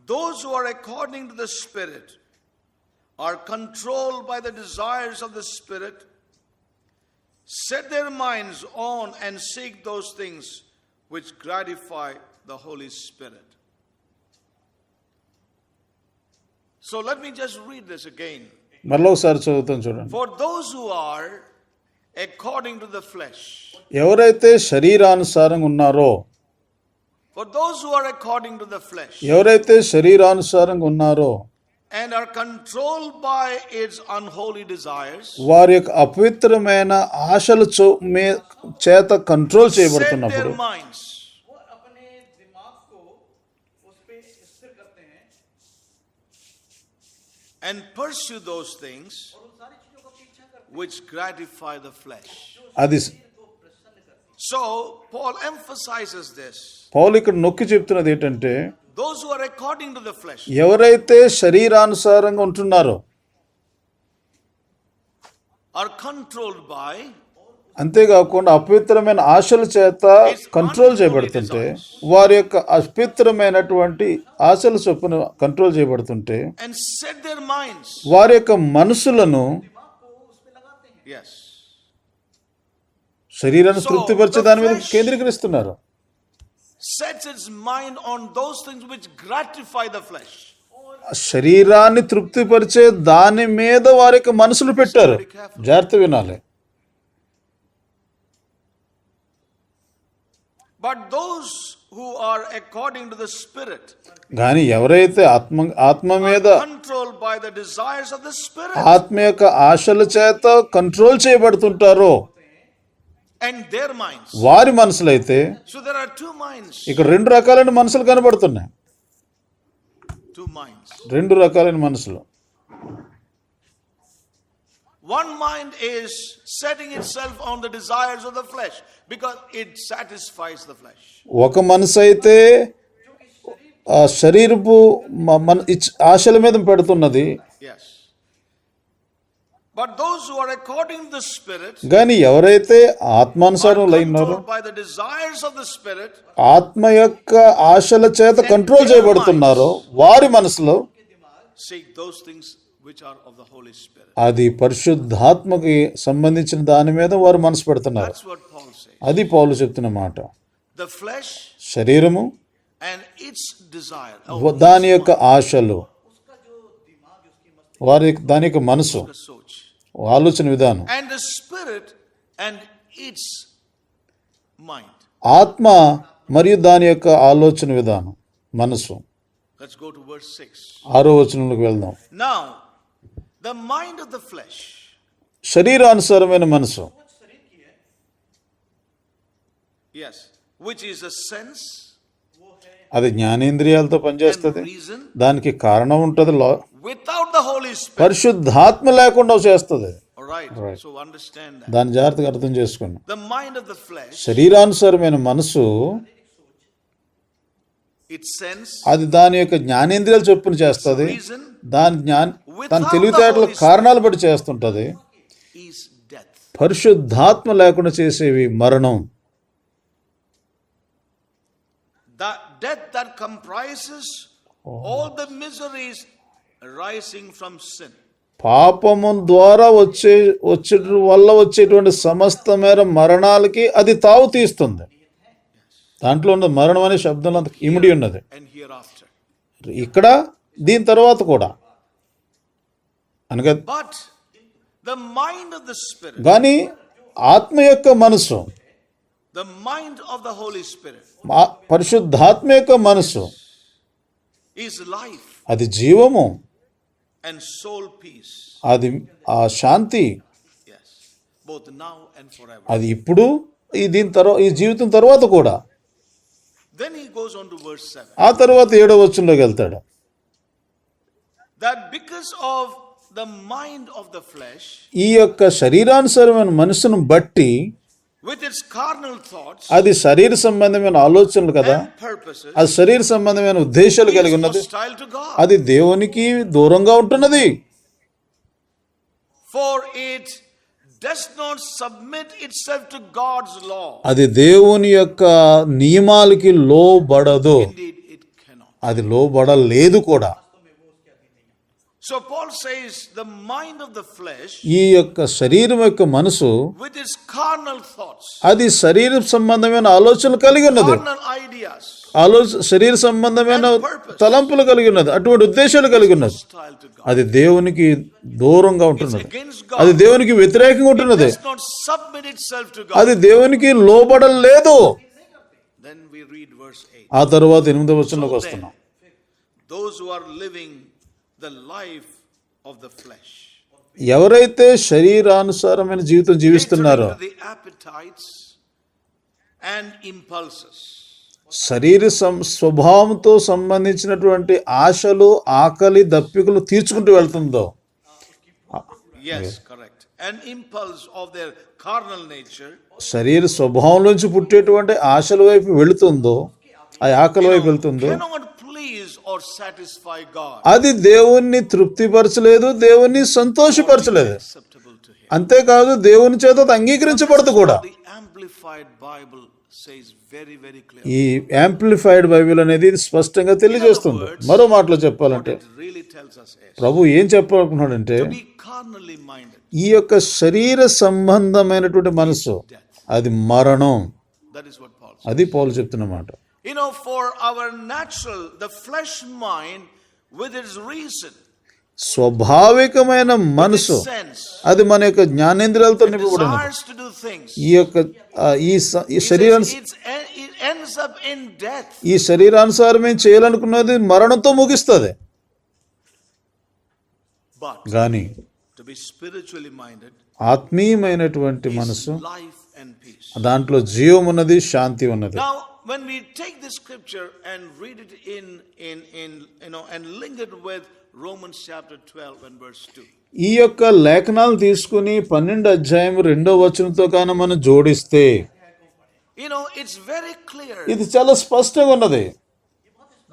those who are according to the Spirit are controlled by the desires of the Spirit, set their minds on and seek those things which gratify the Holy Spirit. So let me just read this again. మరలా ఒకసారి చదువుతాను చూడండి. For those who are according to the flesh, ఎవరైతే శరీరానుసారంగా ఉన్నారో, for those who are according to the flesh, ఎవరైతే శరీరానుసారంగా ఉన్నారో, and are controlled by its unholy desires, వారి యొక్క అపవిత్రమైన ఆశల చేత కంట్రోల్ set their చేయబడుతున్నప్పుడు, minds वो अपने दिमाग को उस पे स्थिर करते हैं and pursue those things और उन सारी चीजों का पीछा करते which gratify the flesh. అది हैं को प्रसन्न करते So Paul emphasizes this. పౌలు ఇక్కడ నొక్కి చెప్తున్నది ఏంటంటే, Those who are according to the flesh ఎవరైతే శరీరానుసారంగా ఉంటున్నారో, are controlled by అంతేకాకుండా అపవిత్రమైన ఆశల చేత కంట్రోల్ చేయబడుతుంటే, వారి యొక్క అపవిత్రమైనటువంటి ఆశల చొప్పున control చేయబడుతుంటే, and set their minds. వారి యొక్క మనసులను Yes. శరీరాన్ని తృప్తిపరిచే దాని మీద కేంద్రీకరిస్తున్నారు. Sets its mind on those things which gratify the flesh. శరీరాన్ని తృప్తిపరిచే దాని మీద వారి యొక్క మనసులు పెట్టారు. జాగ్రత్త వినాలి. But those who are according to the Spirit, కానీ ఎవరైతే ఆత్మ మీద controlled by the desires of the Spirit, ఆత్మ యొక్క ఆశల చేత కంట్రోల్ చేయబడుతుంటారో, and their minds. వారి మనసులైతే, So there are two minds. ఇక్కడ రెండు రకాలైన మనసులు కనబడుతున్నాయి. Two minds. రెండు రకాలైన మనసులు. One mind is setting itself on the desires of the flesh because it satisfies the flesh. ఒక మనసు అయితే ఆ శరీరపు ఆశల మీద పెడుతున్నది. Yes. But those who are according to the Spirit కానీ ఎవరైతే ఆత్మానుసారం are ఉన్నారో, controlled by the desires of the Spirit, ఆత్మ యొక్క ఆశల చేత కంట్రోల్ చేయబడుతున్నారో, వారి మనసులో seek those things which are of the Holy Spirit. అది పరిశుద్ధాత్మకి సంబంధించిన దాని మీద వారు మనసు పెడుతున్నారు. That's what Paul says. అది పౌలు చెప్తున్న మాట. The flesh శరీరము and its desire. దాని యొక్క ఆశలు, దాని యొక్క మనసు, Soch. ఆలోచన విధానం, And the Spirit and its mind. ఆత్మ మరియు దాని యొక్క ఆలోచన విధానం, మనసు. Let's go to verse 6. 6వ వచనంలోకి వెళ్దాం. Now, the mind of the flesh శరీరానుసారమైన మనసు, yes, which is a sense అది జ్ఞానేంద్రియాలతో and పనిచేస్తుంది. reason దానికి కారణం ఉంటుంది. without the Holy Spirit. పరిశుద్ధాత్మ లేకుండా చేస్తుంది. All right. So understand that. దాన్ని జాగ్రత్తగా అర్థం చేసుకున్నాం. The mind of the flesh శరీరానుసారమైన మనసు its sense, అది దాని యొక్క జ్ఞానేంద్రియాలు చొప్పున చేస్తుంది, reason తన తెలివితేటల కారణాలు బట్టి చేస్తుంటది. is death. పరిశుద్ధాత్మ లేకుండా చేసేవి మరణం. The death that comprises all the miseries arising from sin. పాపము ద్వారా వచ్చే వల్ల వచ్చేటువంటి సమస్తమైన మరణాలకి అది తావు తీస్తుంది. దాంట్లో ఉన్న మరణం అనే శబ్దంలో అంత ఇమిడి ఉన్నది. And hereafter. ఇక్కడ దీని తర్వాత కూడా అనగా But the mind of the Spirit, కానీ ఆత్మ యొక్క మనసు, the mind of the Holy Spirit పరిశుద్ధాత్మ యొక్క మనసు is life అది జీవము, and soul peace. అది ఆ శాంతి, Yes. Both now and forever. అది ఇప్పుడు దీని తర్వాత ఈ జీవితం తర్వాత కూడా. Then he goes on to verse 7. ఆ తర్వాత 7వ వచనంలోకి వెళ్తాడు. That because of the mind of the flesh, ఈ యొక్క శరీరానుసారమైన మనసును బట్టి, with its carnal thoughts అది శరీర సంబంధమైన ఆలోచనలు కదా, and purposes, అది శరీర సంబంధమైన ఉద్దేశాలు కలిగి is ఉన్నది, hostile to God. అది దేవునికి దూరంగా ఉంటున్నది. For it does not submit itself to God's law. అది దేవుని యొక్క నియమాలకి లోబడదు, Indeed, it cannot. అది లోబడలేదు కూడా. So Paul says the mind of the flesh, ఈ యొక్క శరీరం యొక్క మనసు with its carnal thoughts, అది శరీర సంబంధమైన ఆలోచనలు కలిగి ఉన్నది, carnal ideas, శరీర సంబంధమైన తలంపులు కలిగి ఉన్నది, అటువంటి ఉద్దేశాలు కలిగి ఉన్నది. hostile to God. అది దేవునికి దూరంగా ఉంటున్నది, Against అది God. దేవునికి వ్యతిరేకంగా ఉంటున్నది, Does not submit itself to God. అది దేవునికి లోబడలేదు. Then we read verse 8. ఆ తర్వాత 8వ వచనంలోకి వస్తున్నాం. Those who are living the life of the flesh, ఎవరైతే శరీరానుసారమైన జీవితం జీవిస్తున్నారో, catering to the appetites and impulses, శరీర స్వభావంతో సంబంధించినటువంటి ఆశలు, ఆకలి, దప్పికలు తీర్చుకుంటూ వెళ్తుందో, yes, correct, an impulse of their carnal nature, శరీర స్వభావంలోంచి పుట్టేటువంటి ఆశల వైపు వెళుతుందో, ఆ ఆకలి వైపు వెళ్తుందో, cannot please or satisfy God, అది దేవుణ్ణి తృప్తిపరచలేదు, దేవుణ్ణి సంతోషపరచలేదు. acceptable to Him. అంతేకాదు దేవుని చేత అది అంగీకరించబడదు కూడా. The Amplified Bible says very, very clearly. ఈ యాంప్లిఫైడ్ బైబిల్ అనేది ఇది స్పష్టంగా తెలియజేస్తుంది. మరో మాటలో చెప్పాలంటే It really tells us is ప్రభు ఏం చెప్పాలనుకున్నాడంటే, to be carnally minded. ఈ యొక్క శరీర సంబంధమైనటువంటి మనసు అది మరణం. That is what Paul says. అది పౌలు చెప్తున్న మాట. You know, for our natural, the flesh mind with its reason, స్వాభావికమైన మనసు its sense, అది మన యొక్క జ్ఞానేంద్రియాలతో నింపబడినది. desires to do things, ఈ యొక్క ఈ శరీరం it ends up in death. ఈ శరీరానుసారమే చేయాలనుకున్నది మరణంతో ముగిస్తుంది. But కానీ to be spiritually minded, ఆత్మీయమైనటువంటి మనసు, life and peace. దాంట్లో జీవం ఉన్నది, శాంతి ఉన్నది. Now, when we take this scripture and read it in and link it with Romans chapter 12 and verse 2. ఈ యొక్క లేఖనాలు తీసుకుని 12వ అధ్యాయం 2వ వచనంతో కానీ మనం జోడిస్తే You know, it's very clear. ఇది చాలా స్పష్టంగా ఉన్నది.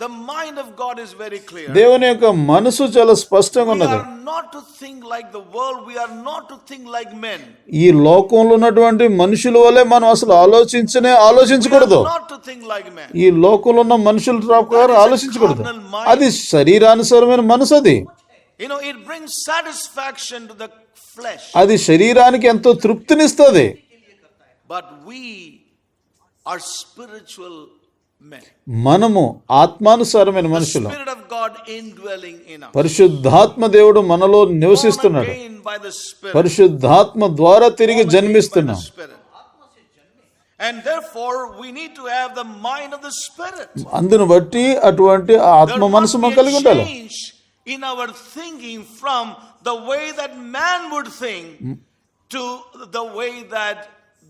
The mind of God is very clear. దేవుని యొక్క మనసు చాలా స్పష్టంగా We ఉన్నది. are not to think like the world. We are not to think like men. ఈ లోకంలో ఉన్నటువంటి మనుషుల వలె మనం అసలు ఆలోచించకూడదు. Not to think like men. ఈ లోకంలో ఉన్న మనుషుల ప్రకారం ఆలోచించకూడదు. అది శరీరానుసారమైన మనసు. అది You know, it brings satisfaction to the flesh. అది శరీరానికి ఎంతో తృప్తినిస్తుంది. But we are spiritual men. మనము ఆత్మానుసారమైన మనుషులు. Spirit of God indwelling in us. పరిశుద్ధాత్మ దేవుడు మనలో Born నివసిస్తున్నాడు. again by the Spirit. పరిశుద్ధాత్మ ద్వారా తిరిగి Born again by the జన్మిస్తున్నాం. Spirit. And therefore we need to have the mind of the Spirit. అందును బట్టి అటువంటి ఆత్మ There మనసు must మనం be కలిగి a ఉండాలి. change in our thinking from the way that man would think to the way that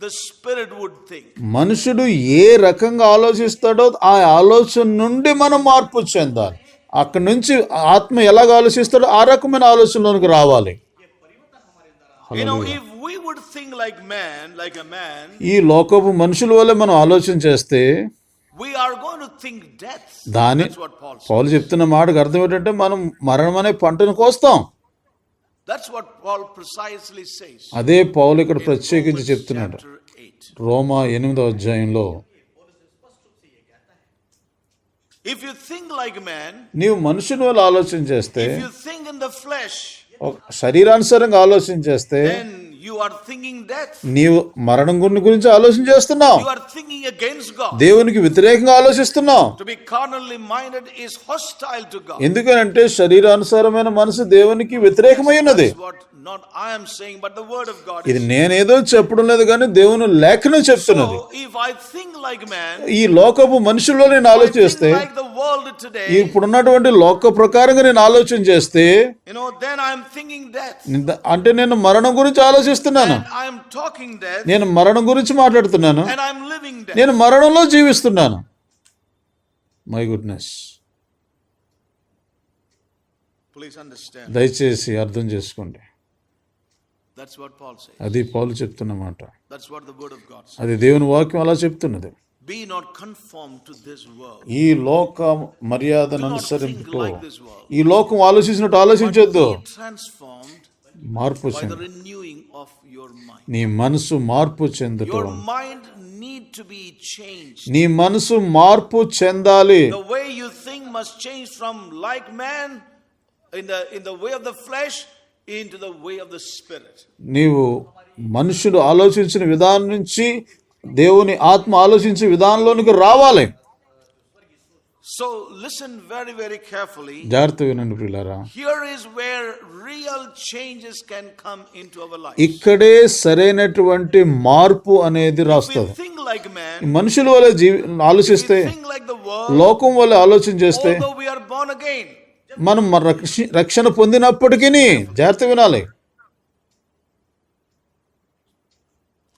the Spirit would think. మనుషుడు ఏ రకంగా ఆలోచిస్తాడో ఆ ఆలోచన నుండి మనం మార్పు చెందాలి. అక్కడి నుంచి ఆత్మ ఎలాగ ఆలోచిస్తాడో ఆ రకమైన ఆలోచనలోనికి రావాలి. You know, if we would think like a man, ఈ లోకపు మనుషుల వల్ల మనం ఆలోచన చేస్తే we are going to think death. దాని That's what Paul says. పౌలు చెప్తున్న మాటకు అర్థం ఏంటంటే మనం మరణం అనే పంటను కోస్తాం. That's what Paul precisely says. అదే పౌలు ఇక్కడ ప్రత్యేకించి చెప్తున్నాడు Chapter 8. రోమా 8వ అధ్యాయంలో. If you think like man, నీవు మనుషుని వల్ల ఆలోచన చేస్తే, if you think in the flesh, శరీరానుసారంగా ఆలోచన చేస్తే then you are thinking death. నీవు మరణం గురించి ఆలోచన చేస్తున్నావు. You are thinking against God. దేవునికి వ్యతిరేకంగా ఆలోచిస్తున్నావు. To be carnally minded is hostile to God. ఎందుకంటే శరీరానుసారమైన మనసు దేవునికి వ్యతిరేకమై ఉన్నది. That's what not I am saying, but the word of God. ఇది నేనేదో చెప్పడం లేదు కానీ దేవుని లేఖనం చెప్తున్నది. So if I think like man, ఈ లోకపు మనుషుల్లో నేను ఆలోచిస్తే, like the world today, ఇప్పుడున్నటువంటి లోక ప్రకారంగా నేను ఆలోచన చేస్తే, then I am thinking death. అంటే నేను మరణం గురించి ఆలోచిస్తున్నాను. And I am talking death. నేను మరణం గురించి మాట్లాడుతున్నాను. And I am living death. నేను మరణంలో జీవిస్తున్నాను. My goodness. Please understand. దయచేసి అర్థం చేసుకోండి. That's what Paul says. అది పౌలు చెప్తున్న మాట. That's what the word of God says. అది దేవుని వాక్యం అలా చెప్తున్నది. Be not conformed to this world. ఈ లోక మర్యాదను అనుసరింపుతో like this world. ఈ లోకం ఆలోచించినట్టు ఆలోచించొద్దు. Be transformed మార్పు by the చెంది renewing of your mind. నీ మనసు మార్పు చెందుతూ, Your mind need to be changed. నీ మనసు మార్పు చెందాలి. The way you think must change from like man in the way of the flesh into the way of the spirit. నీవు మనుషుడు ఆలోచించిన విధానం నుంచి దేవుని ఆత్మ ఆలోచించే విధానంలోనికి రావాలి. So listen very, very carefully. జాగ్రత్త వినండి ప్రియులారా. Here is where real changes can come into our life. ఇక్కడే సరైనటువంటి మార్పు అనేది We రాస్తుంది. think like man. మనుషుల వల్ల ఆలోచిస్తే, We think like the world. లోకం వల్ల ఆలోచన చేస్తే, Although we are born again. మనం రక్షణ పొందినప్పటికీ జాగ్రత్త వినాలి.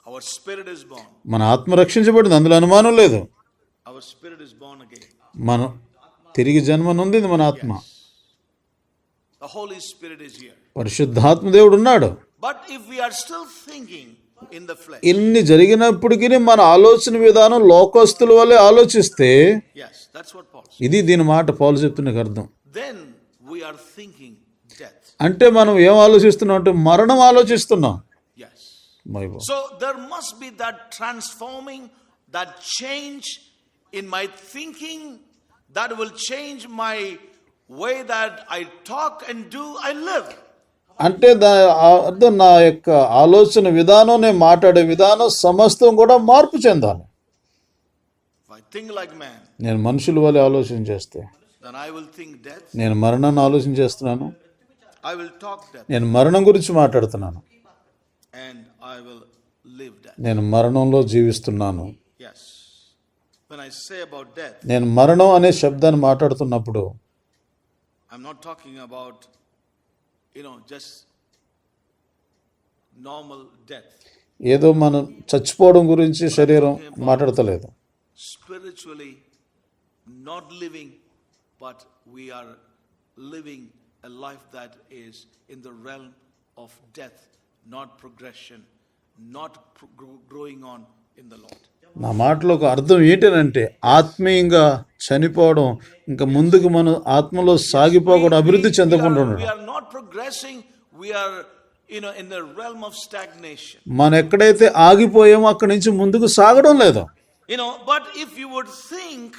Our spirit is born. మన ఆత్మ రక్షించబడింది, అందులో అనుమానం లేదు. Our spirit is born again. మనం తిరిగి జన్మ నొందింది మన ఆత్మ. The Holy Spirit is here. పరిశుద్ధాత్మ దేవుడు ఉన్నాడు. But if we are still thinking in the flesh. ఇన్ని జరిగినప్పటికీ మన ఆలోచన విధానం లోకస్తుల వల్లే ఆలోచిస్తే, Yes, that's what Paul says. ఇది దీని మాట పౌలు చెప్తున్నకు అర్థం. Then we are thinking death. అంటే మనం ఏం ఆలోచిస్తున్నాం అంటే మరణం ఆలోచిస్తున్నాం. Yes. Bible. So there must be that transforming, that change in my thinking that will change my way that I talk and do, I live. అంటే అర్థం నా యొక్క ఆలోచన విధానం, నేను మాట్లాడే విధానం సమస్తం కూడా మార్పు చెందాలి. If I think like man, నేను మనుషుల వల్ల ఆలోచన చేస్తే, then I will think death. నేను మరణాన్ని ఆలోచన చేస్తున్నాను, I will talk death. నేను మరణం గురించి మాట్లాడుతున్నాను, And I will live death. నేను మరణంలో జీవిస్తున్నాను. Yes. When I say about death, నేను మరణం అనే శబ్దాన్ని మాట్లాడుతున్నప్పుడు I'm not talking about, just normal death. ఏదో మనం చచ్చిపోవడం గురించి శరీరం మాట్లాడతలేదు. Spiritually, not living, but we are living a life that is in the realm of death, not progression, not growing on in the Lord. నా మాటలో ఒక అర్థం ఏంటంటే ఆత్మీయంగా చనిపోవడం, ఇంకా ముందుకు మనం ఆత్మలో సాగిపోకుండా అభివృద్ధి చెందకుండా ఉండడం. We are not progressing, we are in the realm of stagnation. మనం ఎక్కడైతే ఆగిపోయామో అక్కడి నుంచి ముందుకు సాగడం లేదు. But if you would think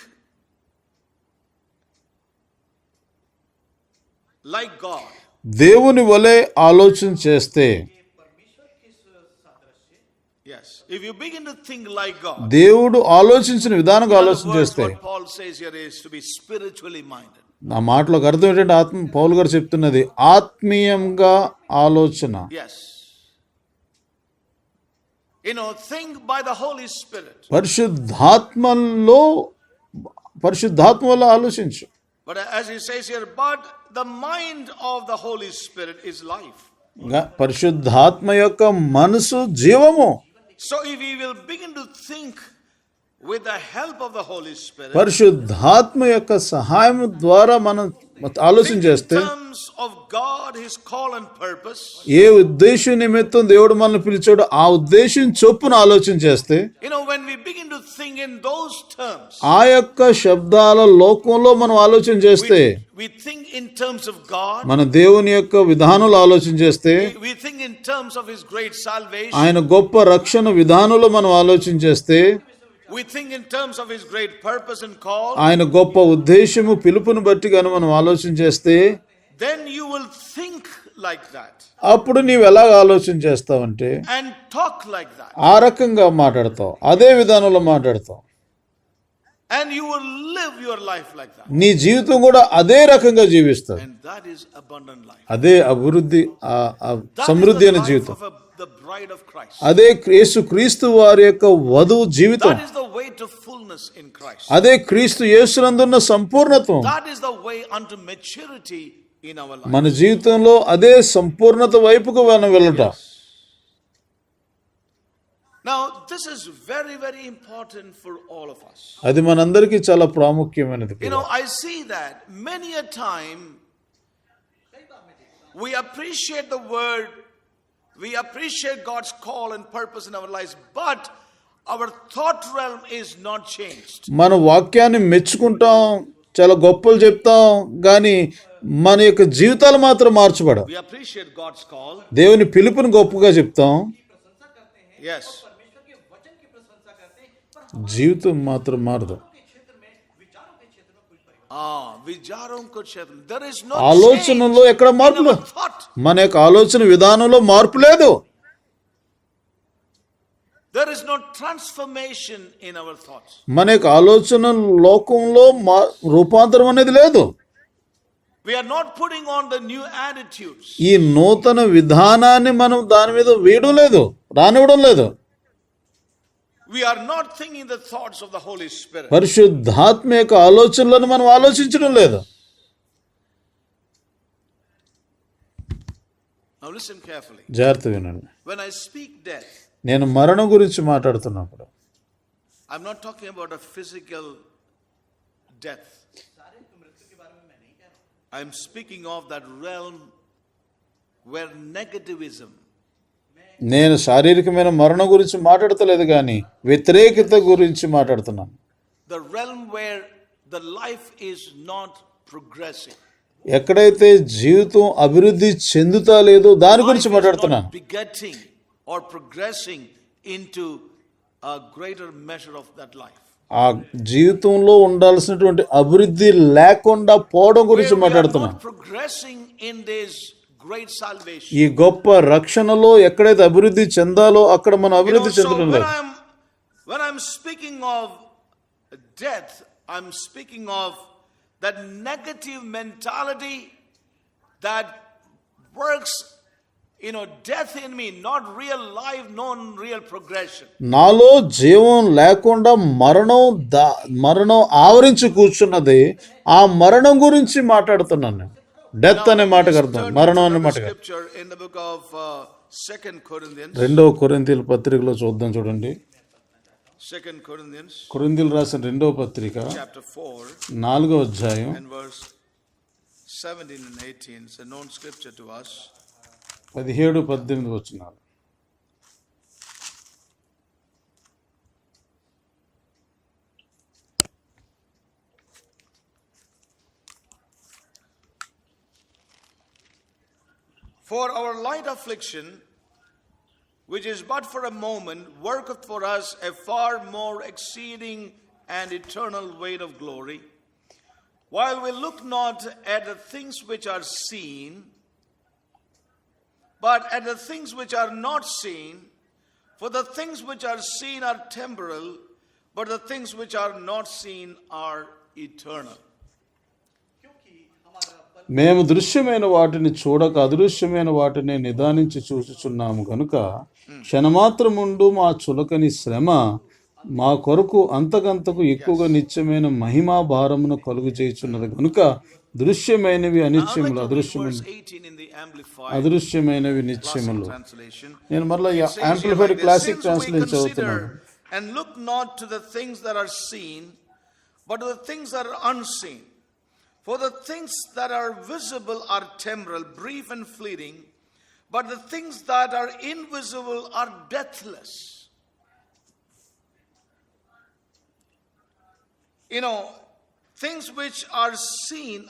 like God, దేవుని వలె ఆలోచన చేస్తే, yes, if you begin to think like God, దేవుడు ఆలోచించిన విధానంగా ఆలోచన చేస్తే, what Paul says here is to be spiritually minded. నా మాటలోకి అర్థం ఏంటంటే పౌలు గారు చెప్తున్నది ఆత్మీయంగా ఆలోచన. Yes. Think by the Holy Spirit. పరిశుద్ధాత్మ వల్ల ఆలోచించు. But as he says here, but the mind of the Holy Spirit is life. పరిశుద్ధాత్మ యొక్క మనసు జీవము. So if we will begin to think with the help of the Holy Spirit, పరిశుద్ధాత్మ యొక్క సహాయం ద్వారా మనం ఆలోచన think in చేస్తే terms of God, His call and purpose, ఏ ఉద్దేశం నిమిత్తం దేవుడు మనల్ని పిలిచాడో ఆ ఉద్దేశం చొప్పున ఆలోచన చేస్తే, when we begin to think in those terms, ఆ యొక్క శబ్దాల లోకంలో మనం ఆలోచన చేస్తే, we think in terms of God, మన దేవుని యొక్క విధానంలో ఆలోచన చేస్తే, we think in terms of His great salvation, ఆయన గొప్ప రక్షణ విధానంలో మనం ఆలోచన చేస్తే, we think in terms of His great purpose and call, ఆయన గొప్ప ఉద్దేశము పిలుపుని బట్టి గాను మనం ఆలోచన చేస్తే, then you will think like that అప్పుడు నీవు ఎలా ఆలోచన చేస్తావంటే and talk like that, ఆ రకంగా మాట్లాడతావు, అదే విధానంలో మాట్లాడతావు, and you will live your life like that, నీ జీవితం కూడా అదే రకంగా జీవిస్తావు. and that is abundant life. అదే అభివృద్ధి, That సమృద్ధి is అయిన the life జీవితం. of the bride of Christ. అదే యేసుక్రీస్తు వారి యొక్క వధువు జీవితం. That is the way to fullness in Christ. అదే క్రీస్తు యేసునందున్న సంపూర్ణత్వం. That is the way unto maturity in our life. మన జీవితంలో అదే సంపూర్ణత వైపుకు మనం వెళ్ళట. Now, this is very, very important for all of us. అది మనందరికీ చాలా ప్రాముఖ్యమైనది. I see that many a time we appreciate the word, we appreciate God's call and purpose in our lives, but our thought realm is not changed. మన వాక్యాన్ని మెచ్చుకుంటాం, చాలా గొప్పలు చెప్తాం, కానీ మన యొక్క జీవితాలు మాత్రం మార్చబడవు. We appreciate God's call. దేవుని పిలుపుని గొప్పగా చెప్తాం, Yes. జీవితం మాత్రం మారదు. విచారం को क्षेत्र में there is no ఆలోచనలో ఎక్కడ మార్పు లేదు. thought. మన యొక్క ఆలోచన విధానంలో మార్పు లేదు. There is no transformation in our thoughts. మన యొక్క ఆలోచన లోకంలో రూపాంతరం అనేది లేదు. We are not putting on the new attitudes. ఈ నూతన విధానాన్ని మనం దాని మీద వేయడం లేదు, రానివ్వడం లేదు. We are not thinking the thoughts of the Holy Spirit. పరిశుద్ధాత్మ యొక్క ఆలోచనలను మనం ఆలోచించడం లేదు. Now listen carefully. జాగ్రత్త వినండి. When I speak death, నేను మరణం గురించి మాట్లాడుతున్నప్పుడు I'm not talking about a physical death. I'm speaking of that realm where negativism, నేను శారీరకమైన మరణం గురించి మాట్లాడతలేదు, కానీ వ్యతిరేకత గురించి మాట్లాడుతున్నాను. the realm where the life is not progressing. ఎక్కడైతే జీవితం అభివృద్ధి చెందుతా లేదో దాని గురించి మాట్లాడుతున్నాను. Life is not begetting or progressing into a greater measure of that life. ఆ జీవితంలో ఉండాల్సినటువంటి అభివృద్ధి లేకుండా పోవడం గురించి Where we are మాట్లాడుతున్నాను. not progressing in this great salvation. ఈ గొప్ప రక్షణలో ఎక్కడైతే అభివృద్ధి చెందాలో అక్కడ మనం అభివృద్ధి చెందడం So లేదు. when I'm speaking of death, I'm speaking of that negative mentality that works, death in me, not real life, non real progression. నాలో జీవం లేకుండా మరణం ఆవరించి కూర్చున్నది. ఆ మరణం గురించి మాట్లాడుతున్నాను. డెత్ అనే మాటకు అర్థం మరణం అనే మాటకు. Scripture in the book of 2 Corinthians. 2 కొరింథీయుల పత్రికలో చూద్దాం చూడండి. 2 Corinthians కొరింథీయులు రాసిన 2వ పత్రిక chapter 4 4వ అధ్యాయం and verse 17 and 18. It's a known scripture to us. 17-18 వచనాలు. For our light affliction, which is but for a moment, worketh for us a far more exceeding and eternal weight of glory, while we look not at the things which are seen, but at the things which are not seen. For the things which are seen are temporal, but the things which are not seen are eternal. మేము దృశ్యమైన వాటిని చూడక అదృశ్యమైన వాటిని నిదానించి చూచుచున్నాము గనుక క్షణమాత్రముండు మా చులకని శ్రమ మా కొరకు అంతకంతకు ఎక్కువగా నిత్యమైన మహిమా భారమును కలుగు చేయుచున్నది గనుక దృశ్యమైనవి అనిత్యములు, అదృశ్యమైనవి నిత్యములు. నేను మరలా యాంప్లిఫైడ్ క్లాసిక్ ట్రాన్స్లేషన్ చదువుతున్నాను. And look not to the things that are seen, but to the things that are unseen. For the things that are visible are temporal, brief and fleeting, but the things that are invisible are deathless. You know, things which are seen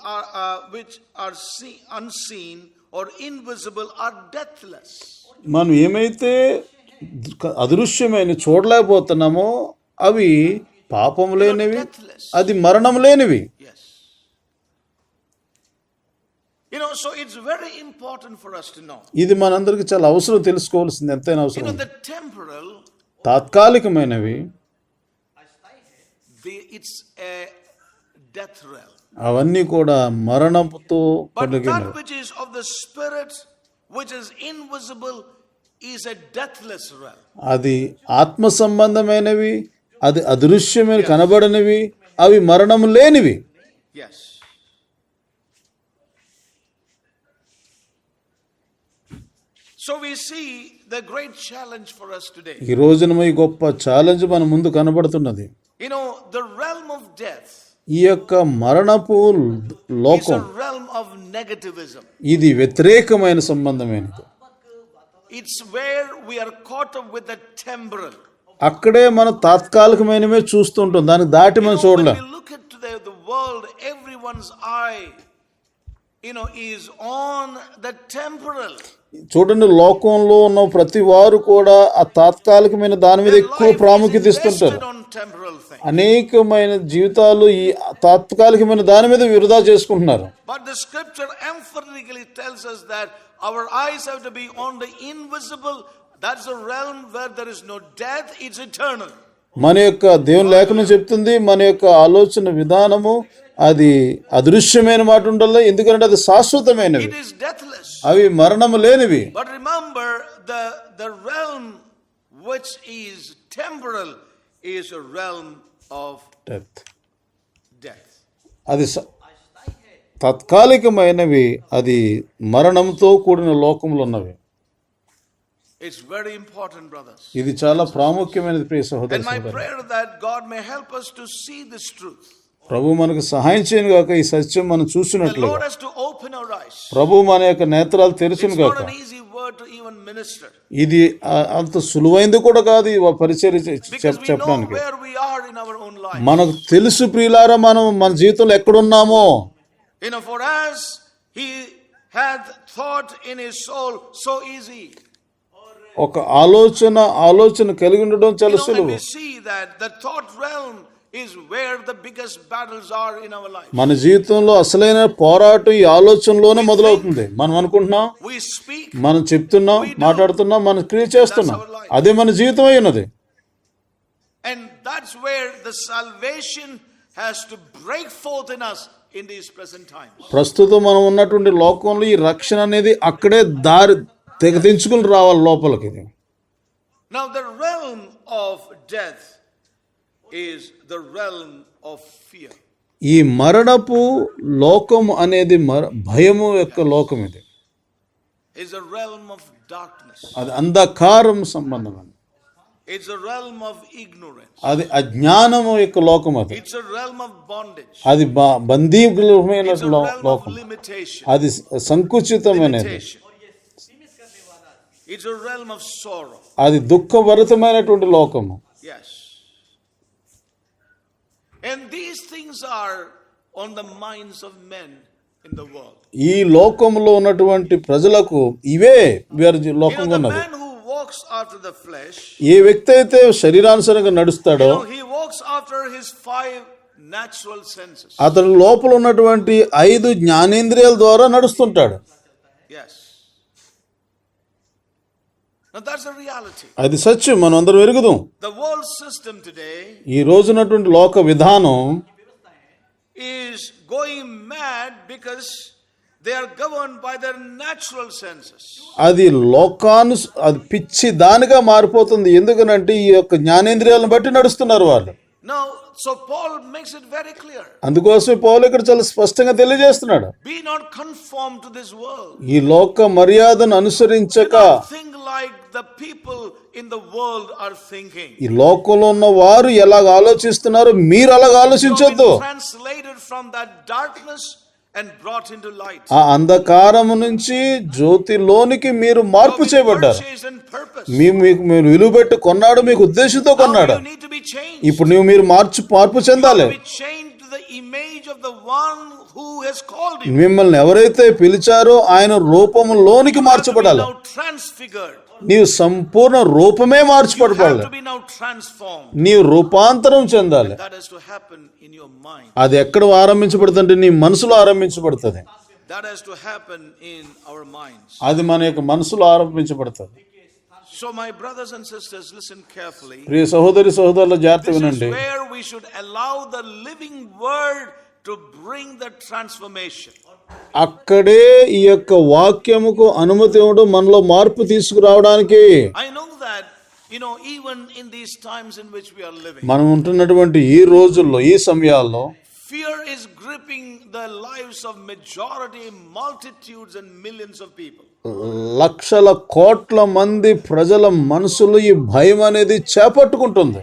unseen or invisible are deathless. మనం ఏమైతే అదృశ్యమైన చూడలేకపోతున్నామో అవి పాపం లేనివి, అది మరణం లేనివి. Yes. You know, so it's very important for us to know. ఇది మనందరికి చాలా అవసరం, తెలుసుకోవాల్సింది ఎంతైనా You అవసరం. know, the temporal, తాత్కాలికమైనవి it's a death realm. అవన్నీ కూడా మరణంతో But కలిగినవి. that which is of the spirit, which is invisible, is a deathless realm. అది ఆత్మ సంబంధమైనవి, అది అదృశ్యమైన కనబడనివి, అవి మరణం లేనివి. Yes. So we see the great challenge for us today. ఈ రోజున ఈ గొప్ప ఛాలెంజ్ మన ముందు కనబడుతున్నది. You know, the realm of death ఈ యొక్క మరణపు is లోకం, a realm of negativism. ఇది వ్యతిరేకమైన సంబంధమైనది. It's where we are caught up with the temporal. అక్కడే మనం తాత్కాలికమైనవే చూస్తుంటాం, దానికి దాటి మనం When చూడలేం. we look at the world, everyone's eye, is on the temporal. చూడండి, లోకంలో ఉన్న ప్రతి వారు కూడా ఆ తాత్కాలికమైన దాని మీద Their ఎక్కువ life is ప్రాముఖ్యత ఇస్తుంటారు. invested on temporal things. అనేకమైన జీవితాలు ఈ తాత్కాలికమైన దాని మీద వృధా చేసుకుంటున్నారు. But the scripture emphatically tells us that our eyes have to be on the invisible. That's a realm where there is no death, it's eternal. మన యొక్క దేవుని లేఖనం చెప్తుంది, మన యొక్క ఆలోచన విధానము అది అదృశ్యమైన మాట ఉండాలి, ఎందుకంటే అది శాశ్వతమైనవి, It is deathless. అవి మరణము లేనివి. But remember, the realm which is temporal is a realm of death. అది తాత్కాలికమైనవి, అది మరణంతో కూడిన లోకములు ఉన్నవి. It's very important, brothers. ఇది చాలా ప్రాముఖ్యమైనది ప్రియ సహోదర And my సహోదరులు. prayer that God may help us to see this truth. ప్రభు మనకు సహాయం చేయను గాక, ఈ సత్యం మనం The చూసినట్లుగా Lord has to open our eyes. ప్రభు మన యొక్క నేత్రాలు తెరచును It's not గాక. an easy word to even minister. ఇది అంత సులువైంది కూడా కాదు ఈ పరిచర్య Because we know చెప్పడానికి. where we are in our own life. మనకు తెలుసు ప్రియులారా, మనం మన జీవితంలో ఎక్కడున్నామో. For us, He hath thought in His soul so easy. ఒక ఆలోచన కలిగి ఉండడం చాలా And సులువు. we see that the thought realm is where the biggest battles are in our life. మన జీవితంలో అసలైన పోరాటం ఈ ఆలోచనలోనే మొదలవుతుంది. మనం అనుకుంటున్నాం, We speak, మనం చెప్తున్నాం, మాట్లాడుతున్నాం, మనం క్రియ చేస్తున్నాం, అదే మన జీవితం అయి ఉన్నది. and that's where the salvation has to break forth in us in these present times. ప్రస్తుతం మనం ఉన్నటువంటి లోకంలో ఈ రక్షణ అనేది అక్కడే దారి తెగతించుకుని రావాలి లోపలికి. Now the realm of death is the realm of fear. ఈ మరణపు లోకం అనేది భయము యొక్క లోకం. ఇది It's a realm of darkness. అది అంధకారం సంబంధం. It's a realm of ignorance. అది అజ్ఞానము యొక్క లోకం. అది It's a realm of bondage. అది బందీగృహమైన It's a realm of లోకం. limitation. అది సంకుచితమైనది. Limitation. It's a realm of sorrow. అది దుఃఖభరితమైనటువంటి లోకము. Yes. And these things are on the minds of men in the world. ఈ లోకంలో ఉన్నటువంటి ప్రజలకు ఇవే లోకంగా The ఉన్నది. man who walks after the flesh, ఏ వ్యక్తి అయితే శరీరానుసారంగా నడుస్తాడో he walks after his 5 natural senses. అతని లోపల ఉన్నటువంటి 5 జ్ఞానేంద్రియాల ద్వారా నడుస్తుంటాడు. Yes. Now that's a reality. అది సత్యం, మనం అందరం ఎరుగుదాం. The world system today ఈ రోజున్నటువంటి లోక విధానం is going mad because they are governed by their natural senses. అది అది పిచ్చి దానిగా మారిపోతుంది. ఎందుకనంటే ఈ యొక్క జ్ఞానేంద్రియాలను బట్టి నడుస్తున్నారు వాళ్ళు. Now, so Paul makes it very clear. అందుకోసమే పౌలు ఇక్కడ చాలా స్పష్టంగా తెలియజేస్తున్నాడు. Be not conformed to this world. ఈ లోక మర్యాదను అనుసరించక Think like the people in the world are thinking. ఈ లోకంలో ఉన్న వారు ఎలాగ ఆలోచిస్తున్నారు, మీరు అలాగ You have ఆలోచించొద్దు. been translated from that darkness and brought into light. ఆ అంధకారము నుంచి జ్యోతిలోనికి మీరు మార్పు You have been చేయబడ్డారు. purchased in purpose. మీరు విలువ పెట్టి కొన్నాడు, మీకు ఉద్దేశంతో Now కొన్నాడు. you need to be changed. ఇప్పుడు మీరు మార్పు చెందాలి. You have to be changed to the image of the one who has called you. మిమ్మల్ని ఎవరైతే పిలిచారో ఆయన రూపంలోనికి You have to be మార్చబడాలి. now transfigured. నీవు సంపూర్ణ రూపమే You have మార్చబడాలి. to be now transformed. నీవు రూపాంతరం చెందాలి. That has to happen in your mind. అది ఎక్కడ ఆరంభించబడుతుంటే నీ మనసులో ఆరంభించబడుతుంది. That has to happen in our minds. అది మన యొక్క మనసులో ఆరంభించబడుతుంది. So my brothers and sisters, listen carefully. ప్రియ సహోదరి సహోదరుల జాగ్రత్త This is వినండి. where we should allow the living word to bring the transformation. అక్కడే ఈ యొక్క వాక్యముకు అనుమతి ఇవ్వడం మనలో మార్పు తీసుకురావడానికి. I know that, even in these times in which we are living, మనం ఉంటున్నటువంటి ఈ రోజుల్లో, ఈ సమయాల్లో fear is gripping the lives of majority, multitudes and millions of people. లక్షల కోట్ల మంది ప్రజల మనసులో ఈ భయం అనేది చేపట్టుకుంటుంది.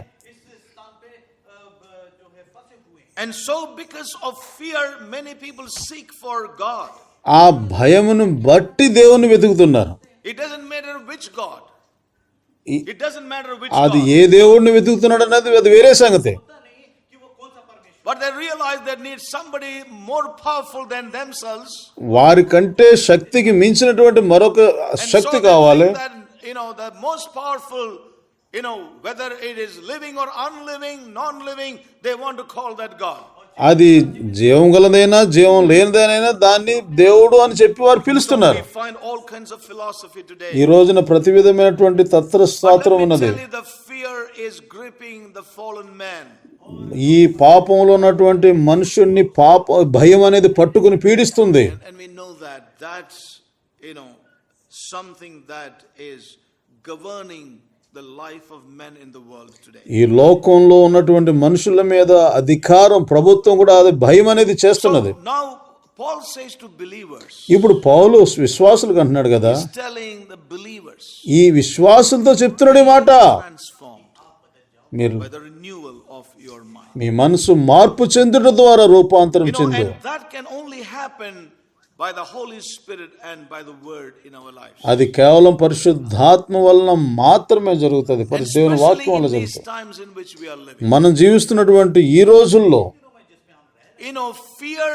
And so because of fear, many people seek for God. ఆ భయమును బట్టి దేవుని వెతుకుతున్నారు. It doesn't matter which God. It doesn't matter which అది God. ఏ దేవుడిని వెతుకుతున్నాడు అనేది అది వేరే సంగతి. But they realize they need somebody more powerful than themselves. వారికంటే శక్తికి మించినటువంటి మరొక And so శక్తి they కావాలి. think that, the most powerful, whether it is living or unliving, non-living, they want to call that God. అది జీవం గలదైనా జీవం లేనిదైనా దాన్ని దేవుడు అని చెప్పి వారు పిలుస్తున్నారు. We find all kinds of philosophy today. ఈ రోజున ప్రతి విధమైనటువంటి But తత్వశాస్త్రం let me ఉన్నది. tell you, the fear is gripping the fallen man. ఈ పాపంలో ఉన్నటువంటి మనుషుణ్ణి భయం అనేది పట్టుకుని పీడిస్తుంది. And we know that that's, something that is governing the life of men in the world today. ఈ లోకంలో ఉన్నటువంటి మనుషుల మీద అధికారం ప్రభుత్వం కూడా అది భయం అనేది చేస్తున్నది. So now Paul says to believers, ఇప్పుడు పౌలు విశ్వాసులకు అంటున్నాడు కదా, he's telling the believers, ఈ విశ్వాసులతో చెప్తున్నాడు ఈ మాట, transformed మీరు by the renewal of your mind. మీ మనసు మార్పు చెందుట ద్వారా రూపాంతరం చెందు. And that can only happen by the Holy Spirit and by the word in our lives. అది కేవలం పరిశుద్ధాత్మ వలన మాత్రమే జరుగుతుంది. దేవుని వాక్యం వల్ల Especially in these జరుగుతుంది. times in which we are living. మనం జీవిస్తున్నటువంటి ఈ రోజుల్లో Fear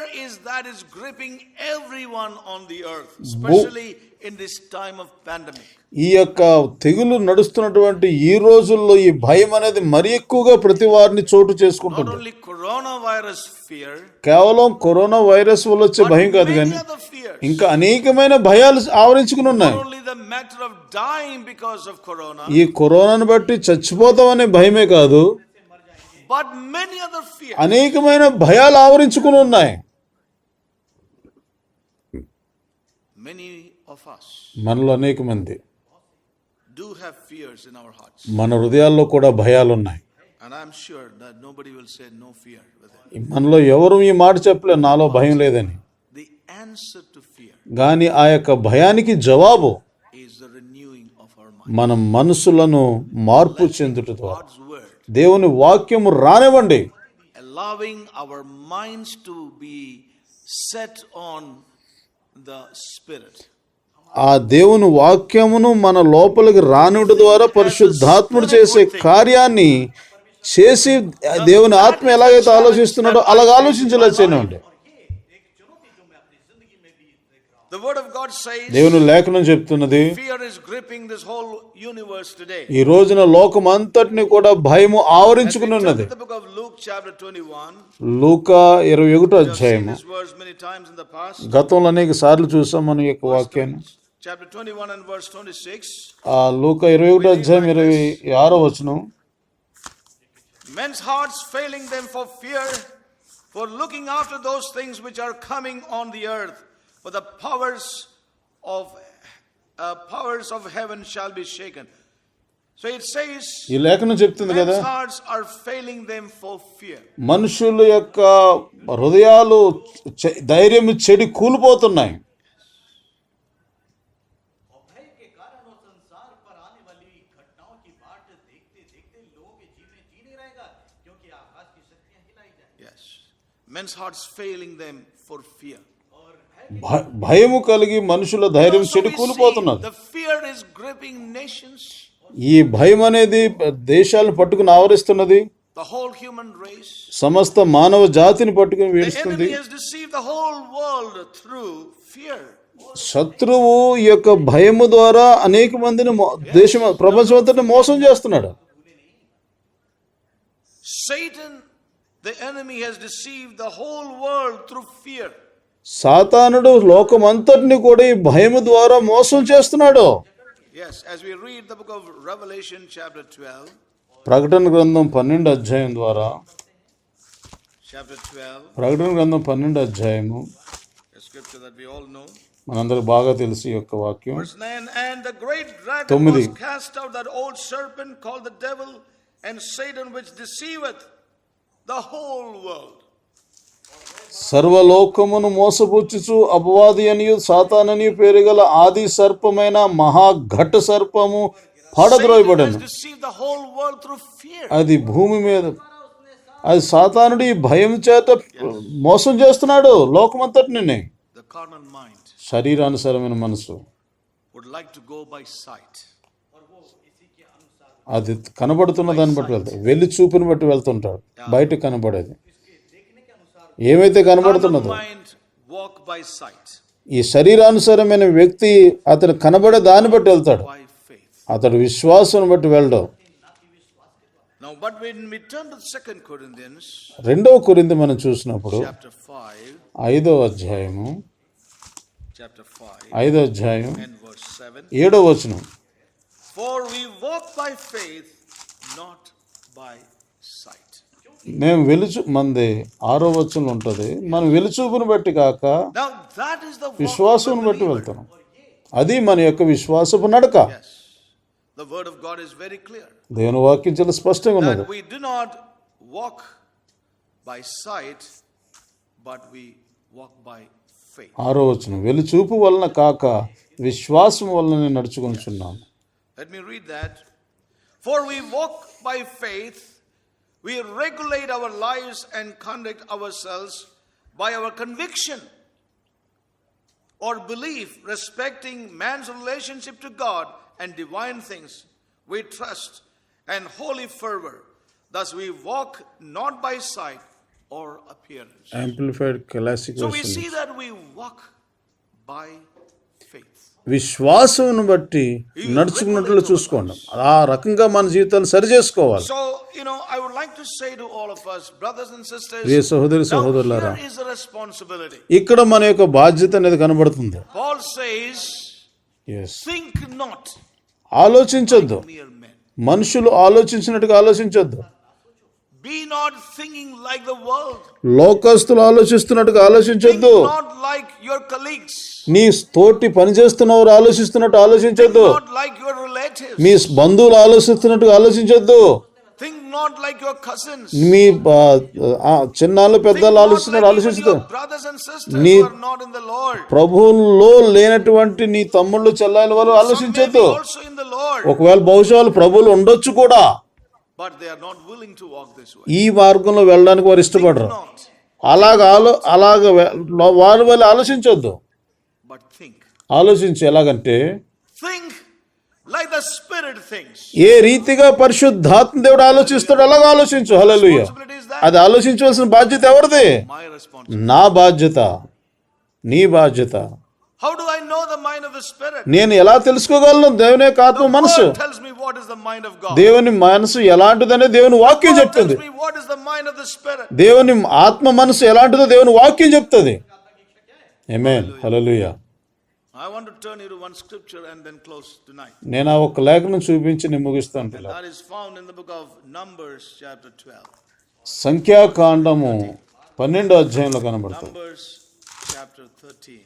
is gripping everyone on the earth, especially in this time of pandemic. ఈ యొక్క తెగులు నడుస్తున్నటువంటి ఈ రోజుల్లో ఈ భయం అనేది మరి ఎక్కువగా ప్రతి వారిని చోటు Not చేసుకుంటుంది. only coronavirus fear, కేవలం కరోనా వైరస్ వల్ల వచ్చే భయం but కాదు many కానీ other fears. ఇంకా అనేకమైన భయాలు ఆవరించుకుని ఉన్నాయి. Not only the matter of dying because of corona, ఈ కరోనాను బట్టి చచ్చిపోతామనే భయమే కాదు, but many other fears. అనేకమైన భయాలు ఆవరించుకుని ఉన్నాయి. Many of us మనలో అనేక మంది do have fears in our hearts, మన హృదయాల్లో కూడా భయాలు ఉన్నాయి. and I'm sure that nobody will say no fear with it. మనలో ఎవరు ఈ మాట చెప్పలే నాలో భయం లేదని. The answer to fear కానీ ఆ యొక్క భయానికి జవాబు is the renewing of our mind. మన మనసులను మార్పు చెందుట ద్వారా God's word, దేవుని వాక్యము రానివ్వండి. allowing our minds to be set on the Spirit. ఆ దేవుని వాక్యమును మన లోపలికి రానివ్వట ద్వారా పరిశుద్ధాత్ముడు చేసే కార్యాన్ని చేసి దేవుని ఆత్మ ఎలాగైతే ఆలోచిస్తున్నాడో అలాగ ఆలోచించేలా చేయనివ్వండి. The word of God says దేవుని లేఖనం చెప్తున్నది, fear is gripping this whole universe today. ఈ రోజున లోకం అంతటిని కూడా భయము ఆవరించుకుని ఉన్నది. The book of Luke chapter 21. లూకా 21వ We have seen అధ్యాయము. this verse many times in the past. గతంలో అనేక సార్లు చూసాం మన యొక్క వాక్యాన్ని. Chapter 21 and verse 26. ఆ లూకా 21వ అధ్యాయం 26వ వచనం. Men's hearts failing them for fear, for looking after those things which are coming on the earth, for the powers of heaven shall be shaken. So it says, ఈ లేఖనం చెప్తుంది కదా, men's hearts are failing them for fear. మనుషుల యొక్క హృదయాలు ధైర్యం చెడి కూలిపోతున్నాయి. भय के कारण और संसार पर आने वाली घटनाओं की men's hearts failing them for fear. భయము కలిగి మనుషుల ధైర్యం Also we చెడు see కూలిపోతున్నది. the fear is gripping nations, ఈ భయం అనేది దేశాలను పట్టుకుని ఆవరిస్తున్నది, the whole human race. సమస్త మానవ జాతిని పట్టుకుని The వేడుస్తుంది. enemy has deceived the whole world through fear. శత్రువు ఈ యొక్క భయము ద్వారా అనేక మందిని దేశం ప్రపంచమంతటిని మోసం చేస్తున్నాడు. Satan, the enemy, has deceived the whole world through fear. సాతానుడు లోకమంతటిని కూడా ఈ భయము ద్వారా మోసం చేస్తున్నాడు. Yes, as we read the book of Revelation chapter 12, ప్రకటన గ్రంథం 12 అధ్యాయం ద్వారా, chapter 12, ప్రకటన గ్రంథం 12 అధ్యాయము, a scripture that we all know. మనందరికి బాగా తెలుసు ఈ యొక్క వాక్యం. Verse 9, and the great dragon 9. was cast out, that old serpent called the devil and Satan, which deceiveth the whole world. సర్వలోకమును మోసపుచ్చుచు అపవాది అనియు సాతానని పేరు గల ఆది సర్పమైన మహాఘట సర్పము Satan పాడద్రోయబడెను. has deceived the whole world through fear. అది భూమి మీద, అది సాతానుడు ఈ భయం చేత మోసం చేస్తున్నాడు లోకమంతటిని. The carnal mind శరీరానుసారమైన మనసు would like to go by sight. అది కనబడుతున్న దాన్ని బట్టి వెళ్తాడు, వెళ్ళి చూపుని బట్టి వెళ్తుంటాడు. బయట కనబడేది ఏమైతే Carnal కనబడుతున్నదో, mind walk by sight, ఈ శరీరానుసారమైన వ్యక్తి అతడు కనబడే దాన్ని బట్టి వెళ్తాడు, by faith. అతడు విశ్వాసం బట్టి వెళ్ళడం. Now, but when we turn to 2 Corinthians 2 కొరింథీ మనం చూసినప్పుడు chapter 5, 5వ అధ్యాయము, chapter 5 5వ అధ్యాయం and verse 7, 7వ వచనం, for we walk by faith, not by sight. మేము మంది 6వ వచనం ఉంటుంది, మనం వెలుచూపును బట్టి కాక Now, that is the walk of విశ్వాసం the బట్టి believer. వెళ్తున్నాం. అది మన యొక్క విశ్వాసపు నడక. Yes, the word of God is very clear దేవుని వాక్యం చాలా స్పష్టంగా ఉన్నది. that we do not walk by sight, but we walk by faith. 6వ వచనం, వెలుచూపు వలన కాక విశ్వాసం వలన నడుచుకొనిచున్నాం. Let me read that. For we walk by faith, we regulate our lives and conduct ourselves by our conviction or belief respecting man's relationship to God and divine things. We trust and holy fervor. Thus we walk not by sight or appearance. Amplified classic So we version. see that we walk by faith. విశ్వాసమును బట్టి నడుచుకున్నట్లు చూసుకోండి. ఆ రకంగా మన జీవితాన్ని సరి చేసుకోవాలి. So, I would like to say to all of us, brothers and sisters, ప్రియ సహోదరి now సహోదరులారా, here is a responsibility. ఇక్కడ మన యొక్క బాధ్యత అనేది కనబడుతుంది. Paul says, Yes. think not ఆలోచించొద్దు, mere men. మనుషులు ఆలోచించినట్టుగా ఆలోచించొద్దు. Be not thinking like the world. లోకస్తులు ఆలోచిస్తున్నట్టుగా Think ఆలోచించొద్దు. not like your colleagues. నీ తోటి పనిచేస్తున్నవారు ఆలోచిస్తున్నట్టు ఆలోచించొద్దు. Not like your relatives. మీ బంధువులు ఆలోచిస్తున్నట్టుగా ఆలోచించొద్దు. Think not like your cousins. Me చిన్నాళ్ళు Think పెద్దలు not ఆలోచిస్తున్నారు like even ఆలోచించదు. your brothers and sisters నీ- who are not in the Lord. ప్రభువులో లేనటువంటి నీ తమ్ముళ్ళు చెల్లాయిల వాళ్ళు Some may be ఆలోచించొద్దు. also in the Lord, ఒకవేళ బహుశా వాళ్ళు ప్రభువులు ఉండొచ్చు కూడా, but they are not willing to walk this way. ఈ మార్గంలో వెళ్ళడానికి వారు ఇష్టపడరు. Think not, అలాగ వారి వాళ్ళు ఆలోచించొద్దు. but think. ఆలోచించి ఎలాగంటే, Think like the Spirit thinks. ఏ రీతిగా పరిశుద్ధాత్మ దేవుడు ఆలోచిస్తాడు అలాగ ఆలోచించు. హల్లెలూయా. Responsibility is that అది ఆలోచించవలసిన బాధ్యత ఎవరిది? my responsibility. నా బాధ్యత, నీ బాధ్యత. How do I know the mind of the Spirit? నేను ఎలా తెలుసుకోగలను దేవుని యొక్క ఆత్మ The మనసు? Word tells me what is the mind of God. దేవుని మనసు ఎలాంటిదనే దేవుని వాక్యం Word చెప్తుంది. tells me what is the mind of the Spirit. దేవుని ఆత్మ మనసు ఎలాంటిదో దేవుని వాక్యం చెప్తుంది. ఆమేన్. హల్లెలూయా. I want to turn you to one scripture and then close tonight. నేను ఆ ఒక్క లేఖనం చూపించి నేను ముగిస్తాను పిల్ల. That is found in the book of Numbers chapter 12. సంఖ్యాకాండము 12వ అధ్యాయంలో కనబడుతుంది. Numbers chapter 13.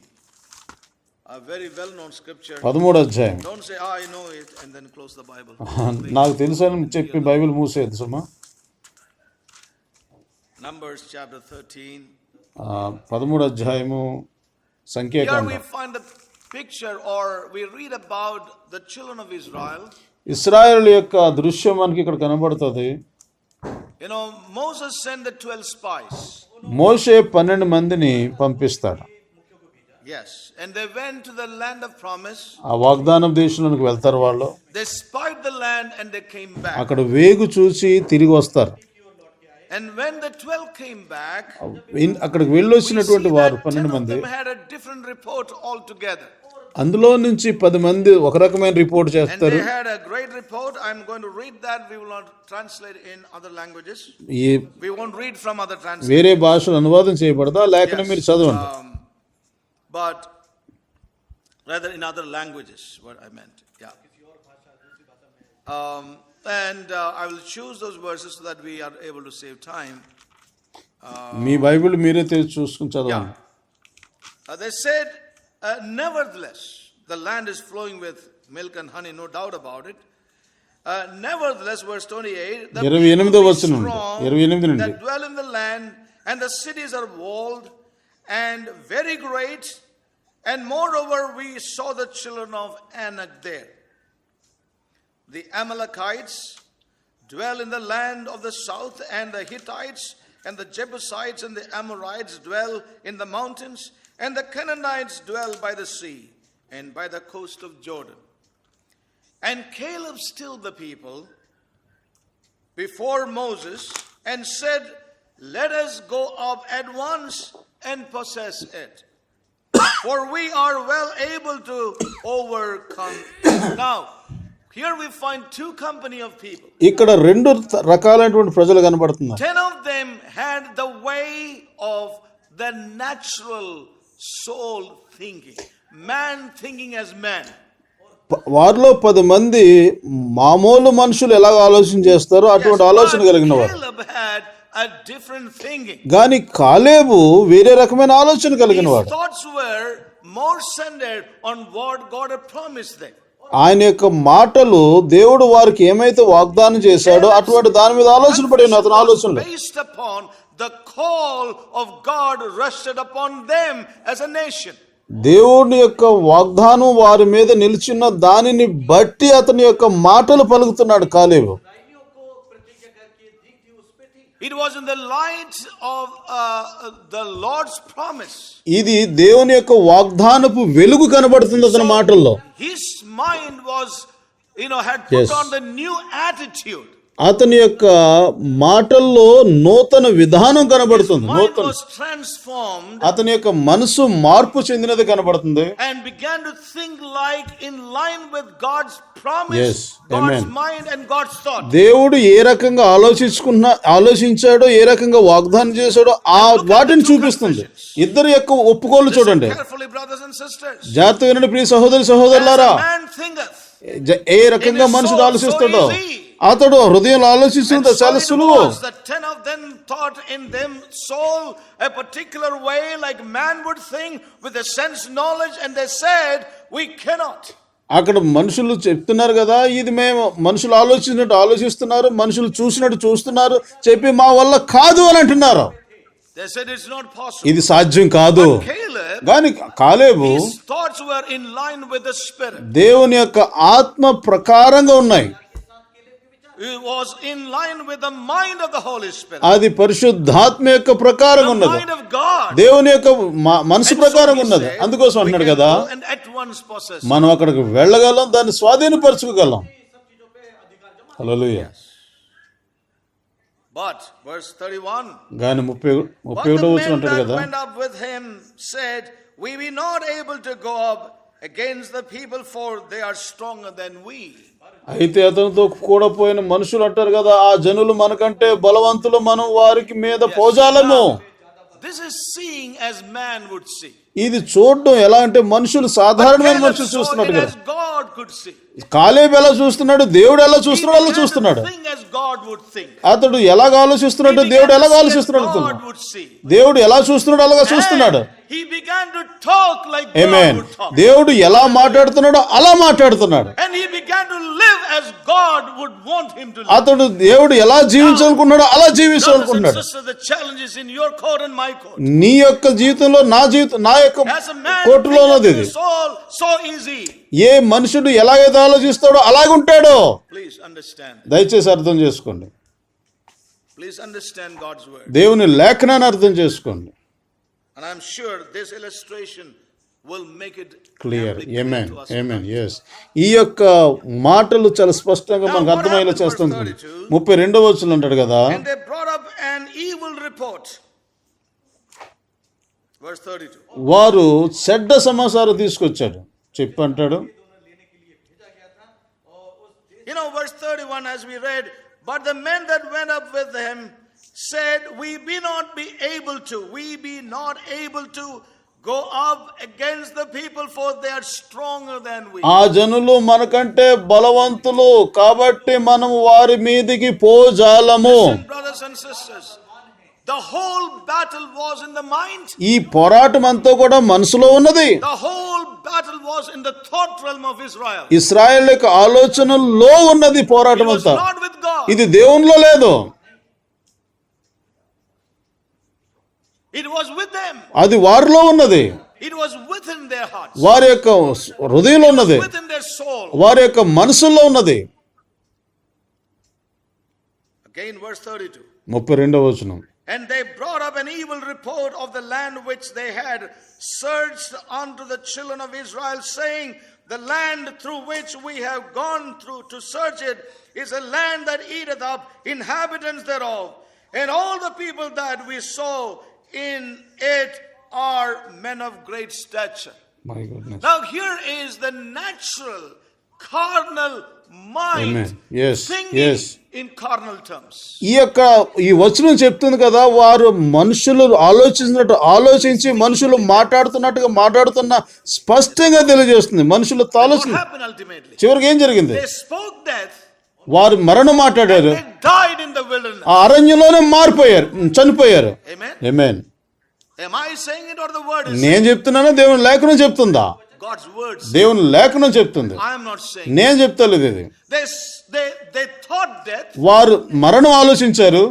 A very well known scripture. 13వ అధ్యాయం. Don't say, I know it, and then close the Bible. నాకు తెలుసు అని చెప్పి బైబిల్ మూసేది సుమా. Numbers chapter 13. 13వ అధ్యాయము Here సంఖ్యాకాండం. we find the picture, or we read about the children of Israel. ఇశ్రాయేలు యొక్క దృశ్యం మనకి ఇక్కడ కనబడుతుంది. Moses sent the 12 spies. మోషే 12 మందిని పంపిస్తాడు. Yes. And they went to the land of promise. ఆ వాగ్దానం దేశంలోకి వెళ్తారు వాళ్ళు. They spied the land and they came back. అక్కడ వేగు చూసి తిరిగి వస్తారు. And when the 12 came back, అక్కడికి వెళ్ళొచ్చినటువంటి వారు 12 మంది had a different report altogether. అందులో నుంచి 10 మంది ఒక రకమైన రిపోర్ట్ And చేస్తారు. they had a great report. I'm going to read that. We will not translate in other languages. We won't read from other translations. వేరే భాషలో అనువాదం చేయబడదా లేఖనం మీరు చదవండి. But rather in other languages, what I meant. Yeah. And I will choose those verses so that we are able to save time. Me Bible మీరే తెరిచి చూసుకుని చదవండి. They said, nevertheless, the land is flowing with milk and honey, no doubt about it. Nevertheless, verse 28, the people be strong that dwell in the land, and the cities are walled and very great. And moreover, we saw the children of Anak there. The Amalekites dwell in the land of the south, and the Hittites and the Jebusites and the Amorites dwell in the mountains, and the Canaanites dwell by the sea and by the coast of Jordan. And Caleb stilled the people before Moses and said, let us go up at once and possess it, for we are well able to overcome. Now, here we find two company of people. ఇక్కడ రెండు రకాలైనటువంటి ప్రజలు కనబడుతున్నారు. 10 of them had the way of the natural soul thinking, man thinking as man. వారిలో 10 మంది మామూలు మనుషులు ఎలా ఆలోచన చేస్తారో అటువంటి ఆలోచన కలిగిన వారు. Caleb had a different thinking. కానీ కాలేబు వేరే రకమైన ఆలోచన కలిగిన వాడు. His thoughts were more centered on what God had promised them. ఆయన యొక్క మాటలు దేవుడు వారికి ఏమైతే వాగ్దానం చేశాడో అటువంటి దాని మీద ఆలోచన పడి ఉన్న అతని ఆలోచనలు based upon the call of God rested upon them as a nation. దేవుని యొక్క వాగ్దానం వారి మీద నిలిచిన దానిని బట్టి అతని యొక్క మాటలు పలుకుతున్నాడు కాలేబు. It was in the light of the Lord's promise. ఇది దేవుని యొక్క వాగ్దానపు వెలుగు కనబడుతుంది అతని మాటల్లో. His mind was, had put on the new attitude. అతని యొక్క మాటల్లో నూతన విధానం కనబడుతుంది. అతని యొక్క మనసు మార్పు చెందినది కనబడుతుంది. And began to think like in line with God's promise, God's mind and God's thought. దేవుడు ఏ రకంగా ఆలోచించాడో ఏ రకంగా వాగ్దానం చేశాడో ఆ వాటిని చూపిస్తుంది. ఇద్దరు యొక్క ఒప్పుకోలు చూడండి. జాగ్రత్తగా వినండి ప్రియ సహోదరి సహోదరులారా. ఏ రకంగా మనుషుడు ఆలోచిస్తాడో అతడు హృదయంలో ఆలోచిస్తుంటే చాలా సులువు. అక్కడ మనుషులు చెప్తున్నారు కదా, ఇది మేము మనుషులు ఆలోచించినట్టు ఆలోచిస్తున్నారు, మనుషులు చూసినట్టు చూస్తున్నారు, చెప్పి మా వల్ల కాదు అని అంటున్నారు. ఇది సాధ్యం కాదు. కానీ కాలేబు దేవుని యొక్క ఆత్మ ప్రకారంగా ఉన్నాయి. It was in line with the mind of the Holy Spirit. అది పరిశుద్ధాత్మ యొక్క ప్రకారం ఉన్నది, దేవుని యొక్క మనసు ప్రకారం ఉన్నది. అందుకోసం అంటున్నాడు కదా, మనం అక్కడికి వెళ్ళగలం, దాన్ని స్వాధీనపరచుకోగలం. హల్లెలూయా. But verse 31, గాని 31వ వచనం అంటాడు కదా, went up with him said, we be not able to go up against the people, for they are stronger than we. అయితే అతనితో కూడా పోయిన మనుషులు అంటారు కదా, ఆ జనులు మనకంటే బలవంతులు, మనం వారికి మీద పోజాలము. This is seeing as man would see. ఇది చూడడం ఎలా అంటే మనుషులు సాధారణమైన మనుషులు చూస్తున్నట్టు కదా. కాలేబు ఎలా చూస్తున్నాడు, దేవుడు ఎలా చూస్తున్నాడు అలా చూస్తున్నాడు. అతడు ఎలాగ ఆలోచిస్తున్నాడు, దేవుడు ఎలాగ ఆలోచిస్తున్నాడు, దేవుడు ఎలా చూస్తున్నాడు అలాగా చూస్తున్నాడు. ఆమేన్. దేవుడు ఎలా మాట్లాడుతున్నాడో అలా మాట్లాడుతున్నాడు. అతడు దేవుడు ఎలా జీవించాలనుకున్నాడో అలా జీవించాలనుకున్నాడు. నీ యొక్క జీవితంలో నా జీవితం నా యొక్క కోర్టులో ఉన్నది. ఏ మనుషుడు ఎలాగైతే ఆలోచిస్తాడో అలాగుంటాడో. దయచేసి అర్థం చేసుకోండి. Please understand God's word. దేవుని లేఖనాన్ని అర్థం చేసుకోండి. And I'm sure this illustration will make it clear. clear amen, to us. Amen. yes, ఈ యొక్క మాటలు చాలా స్పష్టంగా మనకు అర్థమయ్యేలా చేస్తుంది. 32వ వచనం అంటాడు కదా, And they brought up an evil report. Verse 32. వారు చెడ్డ సమాచారం తీసుకొచ్చాడు చెప్పంటాడు. You know, verse 31, as we read, but the men that went up with him said, we be not able to go up against the people, for they are stronger than we. ఆ జనులు మనకంటే బలవంతులు కాబట్టి మనం వారి మీదికి పోజాలము. Listen, brothers and sisters, the whole battle was in the mind. ఈ పోరాటం అంతా కూడా మనసులో ఉన్నది. The whole battle was in the thought realm of Israel. Israel యొక్క ఆలోచనలో ఉన్నది It పోరాటం was అంతా. not with God. ఇది దేవునిలో లేదు, It was with them. అది వారిలో ఉన్నది, It was within their hearts. వారి యొక్క హృదయంలో ఉన్నది, Within their soul. వారి యొక్క మనసుల్లో ఉన్నది. Again, verse 32. 32వ వచనం. And they brought up an evil report of the land which they had searched unto the children of Israel, saying, the land through which we have gone through to search it is a land that eateth up inhabitants thereof. And all the people that we saw in it are men of great stature. My goodness. Now here is the natural, carnal mind Amen. Yes, thinking yes. in carnal terms. ఈ వచనం చెప్తుంది కదా, వారు మనుషులు ఆలోచించి మనుషులు మాట్లాడుతున్నట్టుగా మాట్లాడుతున్న స్పష్టంగా తెలియజేస్తుంది. మనుషులు What ఆలోచన happened ultimately? చివరికి ఏం జరిగింది? They spoke death. వారు మరణం మాట్లాడారు, They died in the wilderness. ఆ అరణ్యంలోనే చనిపోయారు. Amen. Amen. Am I saying it or the word is నేను చెప్తున్నానా దేవుని లేఖనం చెప్తుందా? God's words? దేవుని లేఖనం చెప్తుంది, I am not saying. నేను చెప్తలేదు ఇది. They thought death. వారు మరణం ఆలోచించారు,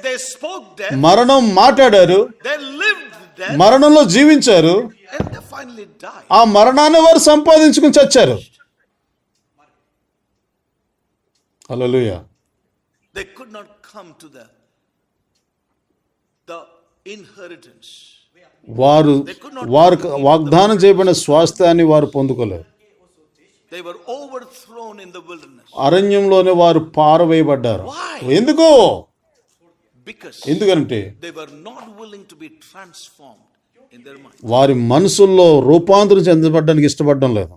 They spoke death. మరణం మాట్లాడారు, They lived death. మరణంలో జీవించారు, And they finally died. ఆ మరణాన్ని వారు సంపాదించుకుని చచ్చారు. హల్లెలూయా. They could not come to the inheritance. వారు వాగ్దానం చేయబడిన స్వాస్థ్యాన్ని వారు పొందుకోలేరు. They were overthrown in the wilderness. అరణ్యంలోనే వారు పారవేయబడ్డారు. Why? ఎందుకు? Because ఎందుకంటే they were not willing to be transformed in their mind. వారి మనసుల్లో రూపాంతరం చెందబడడానికి ఇష్టపడడం లేదు.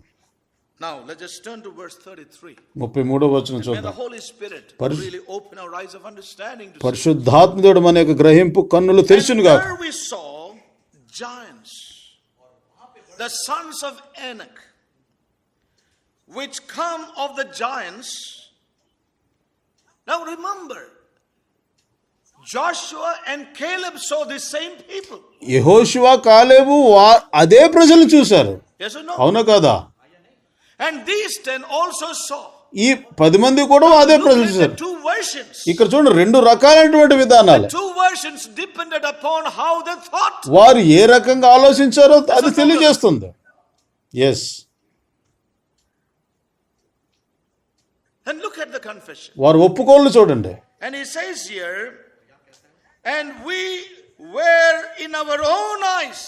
Now let's just turn to verse 33. 33వ వచనం May the చూద్దాం. Holy Spirit really open our eyes of understanding to see. పరిశుద్ధాత్ముడు మన యొక్క గ్రహింపు కన్నులు తెరిచునుగా. There we saw giants, the sons of Anak, which come of the giants. Now remember, Joshua and Caleb saw the same people. యెహోషువ కాలేబు అదే ప్రజలు చూశారు. Yes or no? అవునా కదా? And these 10 also saw. ఈ 10 మంది కూడా అదే Look ప్రజలు at the చూశారు. two versions. ఇక్కడ చూడండి, 2 రకాలైనటువంటి విధానాలు. Two versions depended upon how they thought. వారు ఏ రకంగా ఆలోచించారో అది తెలియజేస్తుంది. Yes. And look at the confession. వారు ఒప్పుకోళ్ళు చూడండి. And he says here, and we were in our own eyes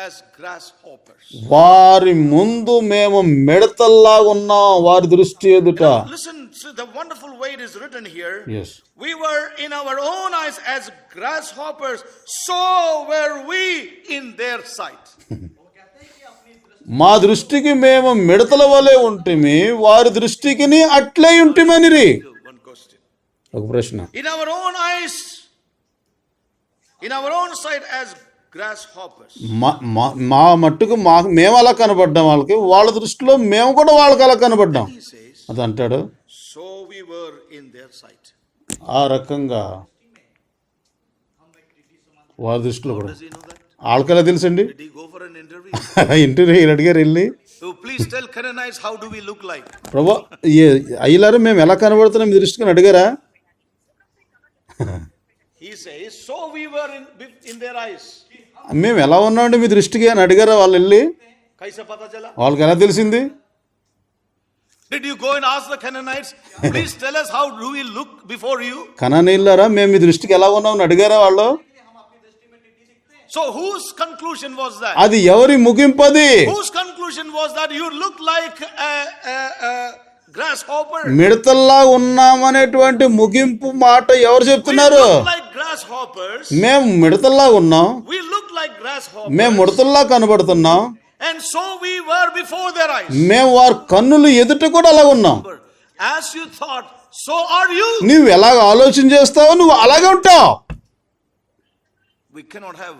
as grasshoppers. వారి ముందు మేము మిడతల్లాగా ఉన్నాం వారి దృష్టి ఎదుట. Listen to the wonderful way it is written here. Yes. We were in our own eyes as grasshoppers, so were we in their sight. మా దృష్టికి మేము మిడతల వలె ఉంటిమి, వారి దృష్టికి అట్లే ఉంటిమనిరి. One question. ఒక ప్రశ్న. In our own eyes, in our own sight as grasshoppers. మా మట్టుకు మేము అలా కనబడ్డాం వాళ్ళకి, వాళ్ళ దృష్టిలో మేము కూడా వాళ్ళకి అలా కనబడ్డాం. He says, అది అంటాడు. so we were in their sight. ఆ రకంగా వారి దృష్టిలో కూడా. Does he know that? వాళ్ళకలా తెలుసండి. Did he go for an interview? Interview అడిగారు వెళ్ళి, So please tell Canaanites, how do we look like? ప్రభా అయ్యలారు మేము ఎలా కనబడుతున్నాం మీ దృష్టికి అడిగారా? He says, so we were in their eyes. మేము ఎలా ఉన్నామండి మీ దృష్టికి అని అడిగారా వాళ్ళు వెళ్ళి? Kaisa pata chala? వాళ్ళకి ఎలా తెలిసింది? Did you go and ask the Canaanites, please tell us how do we look before you? కనానీయులారా మేము మీ దృష్టికి ఎలా ఉన్నామని అడిగారా వాళ్ళు? So whose conclusion was that? అది ఎవరి ముగింపది? Whose conclusion was that you look like a grasshopper? మిడతల్లా ఉన్నామనేటువంటి ముగింపు మాట ఎవరు We చెప్తున్నారు? look like grasshoppers. మేము మిడతల్లా ఉన్నాం, We look like grasshoppers. మేము ముడతల్లా కనబడుతున్నాం, And so we were before their eyes. మేము వారి కన్నులు ఎదుట కూడా అలా ఉన్నాం. As you thought, so are you. నువ్వు ఎలాగ ఆలోచన చేస్తావో నువ్వు అలాగే ఉంటావు. We cannot have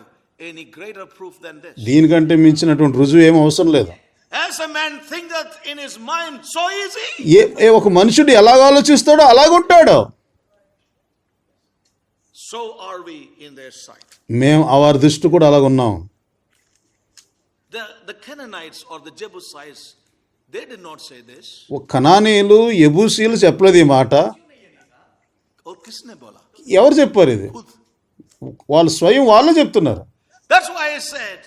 any greater proof than this. దీనికంటే మించినటువంటి రుజువు ఏం అవసరం లేదు. As a man thinketh in his mind, so is he. ఒక మనుషుడు ఎలాగ ఆలోచిస్తాడో అలాగుంటాడు. So are we in their sight. మేము వారి దృష్టి కూడా అలాగున్నాం. The Canaanites or the Jebusites, they did not say this. కనానీయులు యెబూసీయులు చెప్పలేదు ఈ మాట. Or kisne bola? ఎవరు చెప్పారు ఇది? వాళ్ళు స్వయం వాళ్ళే చెప్తున్నారు. That's why I said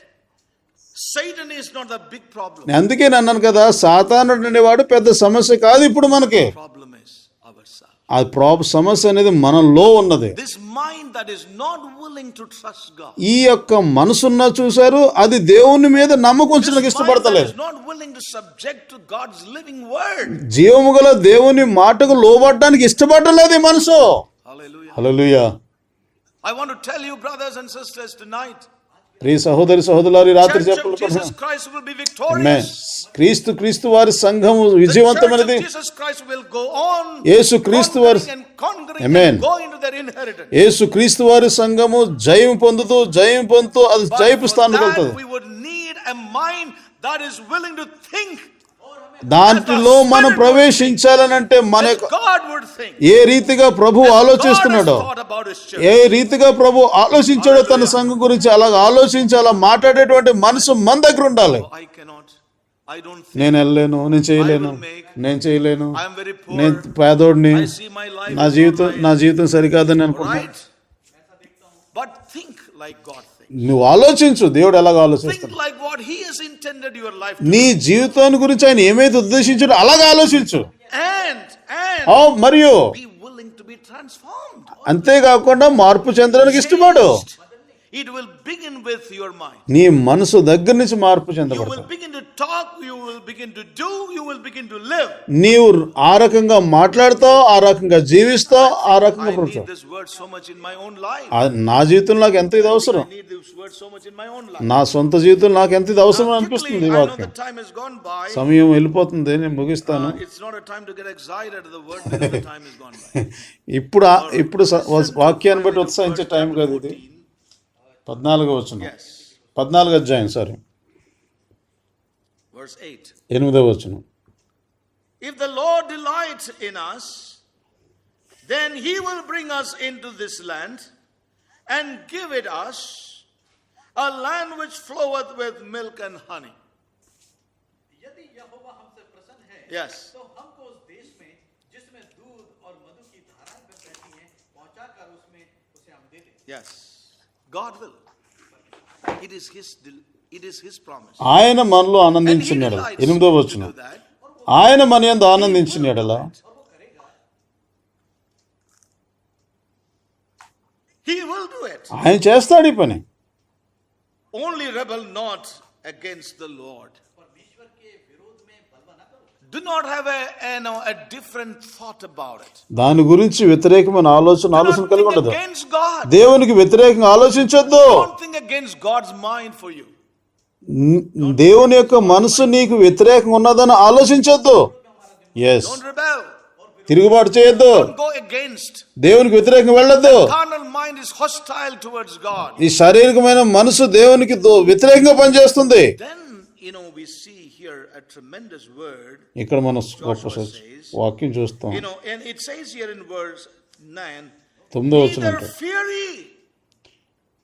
Satan is not the big problem. అందుకే నేను అన్నాను కదా, సాతానుడు అనేవాడు పెద్ద సమస్య కాదు ఇప్పుడు మనకి. Problem is ourselves. ఆ సమస్య అనేది మనలో ఉన్నది. This mind that is not willing to trust God. ఈ యొక్క మనసున్న చూశారు, అది దేవుని మీద నమ్మకం ఉంచడానికి This mind that ఇష్టపడతలేదు. is not willing to subject to God's living word. జీవము గల దేవుని మాటకు లోబడడానికి ఇష్టపడలేదు ఈ మనసు. Hallelujah. Hallelujah. I want to tell you, brothers and sisters, tonight, ప్రియ సహోదరి సహోదరులారా, ఈ రాత్రి Church of చెప్పలు Jesus Christ will be amen. victorious. క్రీస్తు వారి సంఘము The Church విజయవంతమైనది. of Jesus Christ will go on యేసు క్రీస్తు వారి conquering and conquering Amen. and go into their inheritance. యేసు క్రీస్తు వారి సంఘము జయం పొందుతూ అది But జయపు for స్థానానికి that, వెళ్తుంది. we would need a mind that is willing to think దాంట్లో మనం ప్రవేశించాలనంటే మన as God would think. ఏ రీతిగా ప్రభు As God has ఆలోచిస్తున్నాడో, thought about his church. ఏ రీతిగా ప్రభు ఆలోచించాడో తన సంఘం గురించి అలాగ ఆలోచించి అలా మాట్లాడేటువంటి మనసు మన దగ్గర ఉండాలి. I cannot. I don't think. నేను వెళ్ళలేను, నేను చేయలేను, I am very poor. నేను పేదోడిని, I see my life. నా జీవితం సరికాదని అనుకుంటున్నాను. Right. But think like God thinks. నువ్వు ఆలోచించు, దేవుడు ఎలాగ ఆలోచిస్తాడు. Think like what He has intended your life to నీ జీవితాన్ని గురించి ఆయన ఏమైతే ఉద్దేశించాడో అలాగే ఆలోచించు. and మరియు be willing to be transformed. అంతేకాకుండా మార్పు చెందడానికి ఇష్టపడు. It will begin with your mind. నీ మనసు దగ్గర నుంచి మార్పు You will చెందబడతావు. begin to talk, you will begin to do, you will begin to live. నీవు ఆ రకంగా మాట్లాడతావు, ఆ రకంగా జీవిస్తావు, ఆ రకంగా I need బ్రతుకుతావు. this word so much in my own life. నా జీవితంలో నాకు ఎంత ఇది అవసరం, I need this word so much in my own life. నా సొంత జీవితంలో నాకు ఎంత ఇది అవసరం Quickly, అనిపిస్తుంది. ఈ I know వాక్యం the time has gone by. సమయం వెళ్ళిపోతుంది, నేను ముగిస్తాను. It's not a time to get excited at the word because the time has gone by. ఇప్పుడు వాక్యాన్ని బట్టి ఉత్సాహించే టైం కాదు ఇది. 14వ వచనం, Yes. 14వ అధ్యాయం, సారీ, Verse 8. 8వ వచనం. If the Lord delights in us, then He will bring us into this land and give it us, a land which floweth with milk and honey. यदि यहोवा हमसे प्रसन्न है Yes. तो हमको उस देश में जिसमें दूध और मधु की धाराएं बहती हैं पहुंचाकर उसमें उसे हम दे दें. Yes. God will. It is His promise. ఆయన మనలో And He ఆనందించినాడు. delights 8వ to వచనం. do that. ఆయన మన యందు ఆనందించినాడలా. He will do it. ఆయన చేస్తాడు ఈ పని. Only rebel not against the Lord. परमेश्वर के विरोध में बलवा न करो. Do not have a different thought about it. దాని గురించి వ్యతిరేకమైన ఆలోచన Do not కలిగి think ఉండదు. against God. దేవునికి వ్యతిరేకంగా ఆలోచించొద్దు. Don't think against God's mind for you. దేవుని యొక్క మనసు నీకు వ్యతిరేకంగా ఉన్నదని ఆలోచించొద్దు. Yes, Don't rebel. తిరుగుబాటు చేయొద్దు, Don't go against. దేవునికి వ్యతిరేకంగా వెళ్ళొద్దు. Carnal mind is hostile towards God. ఈ శారీరకమైన మనసు దేవునికి వ్యతిరేకంగా పనిచేస్తుంది. Then, we see here a tremendous word. ఇక్కడ మనం గొప్ప వాక్యం చూస్తాం. And it says here in verse 9, 9వ వచనం neither అంటే, fear ye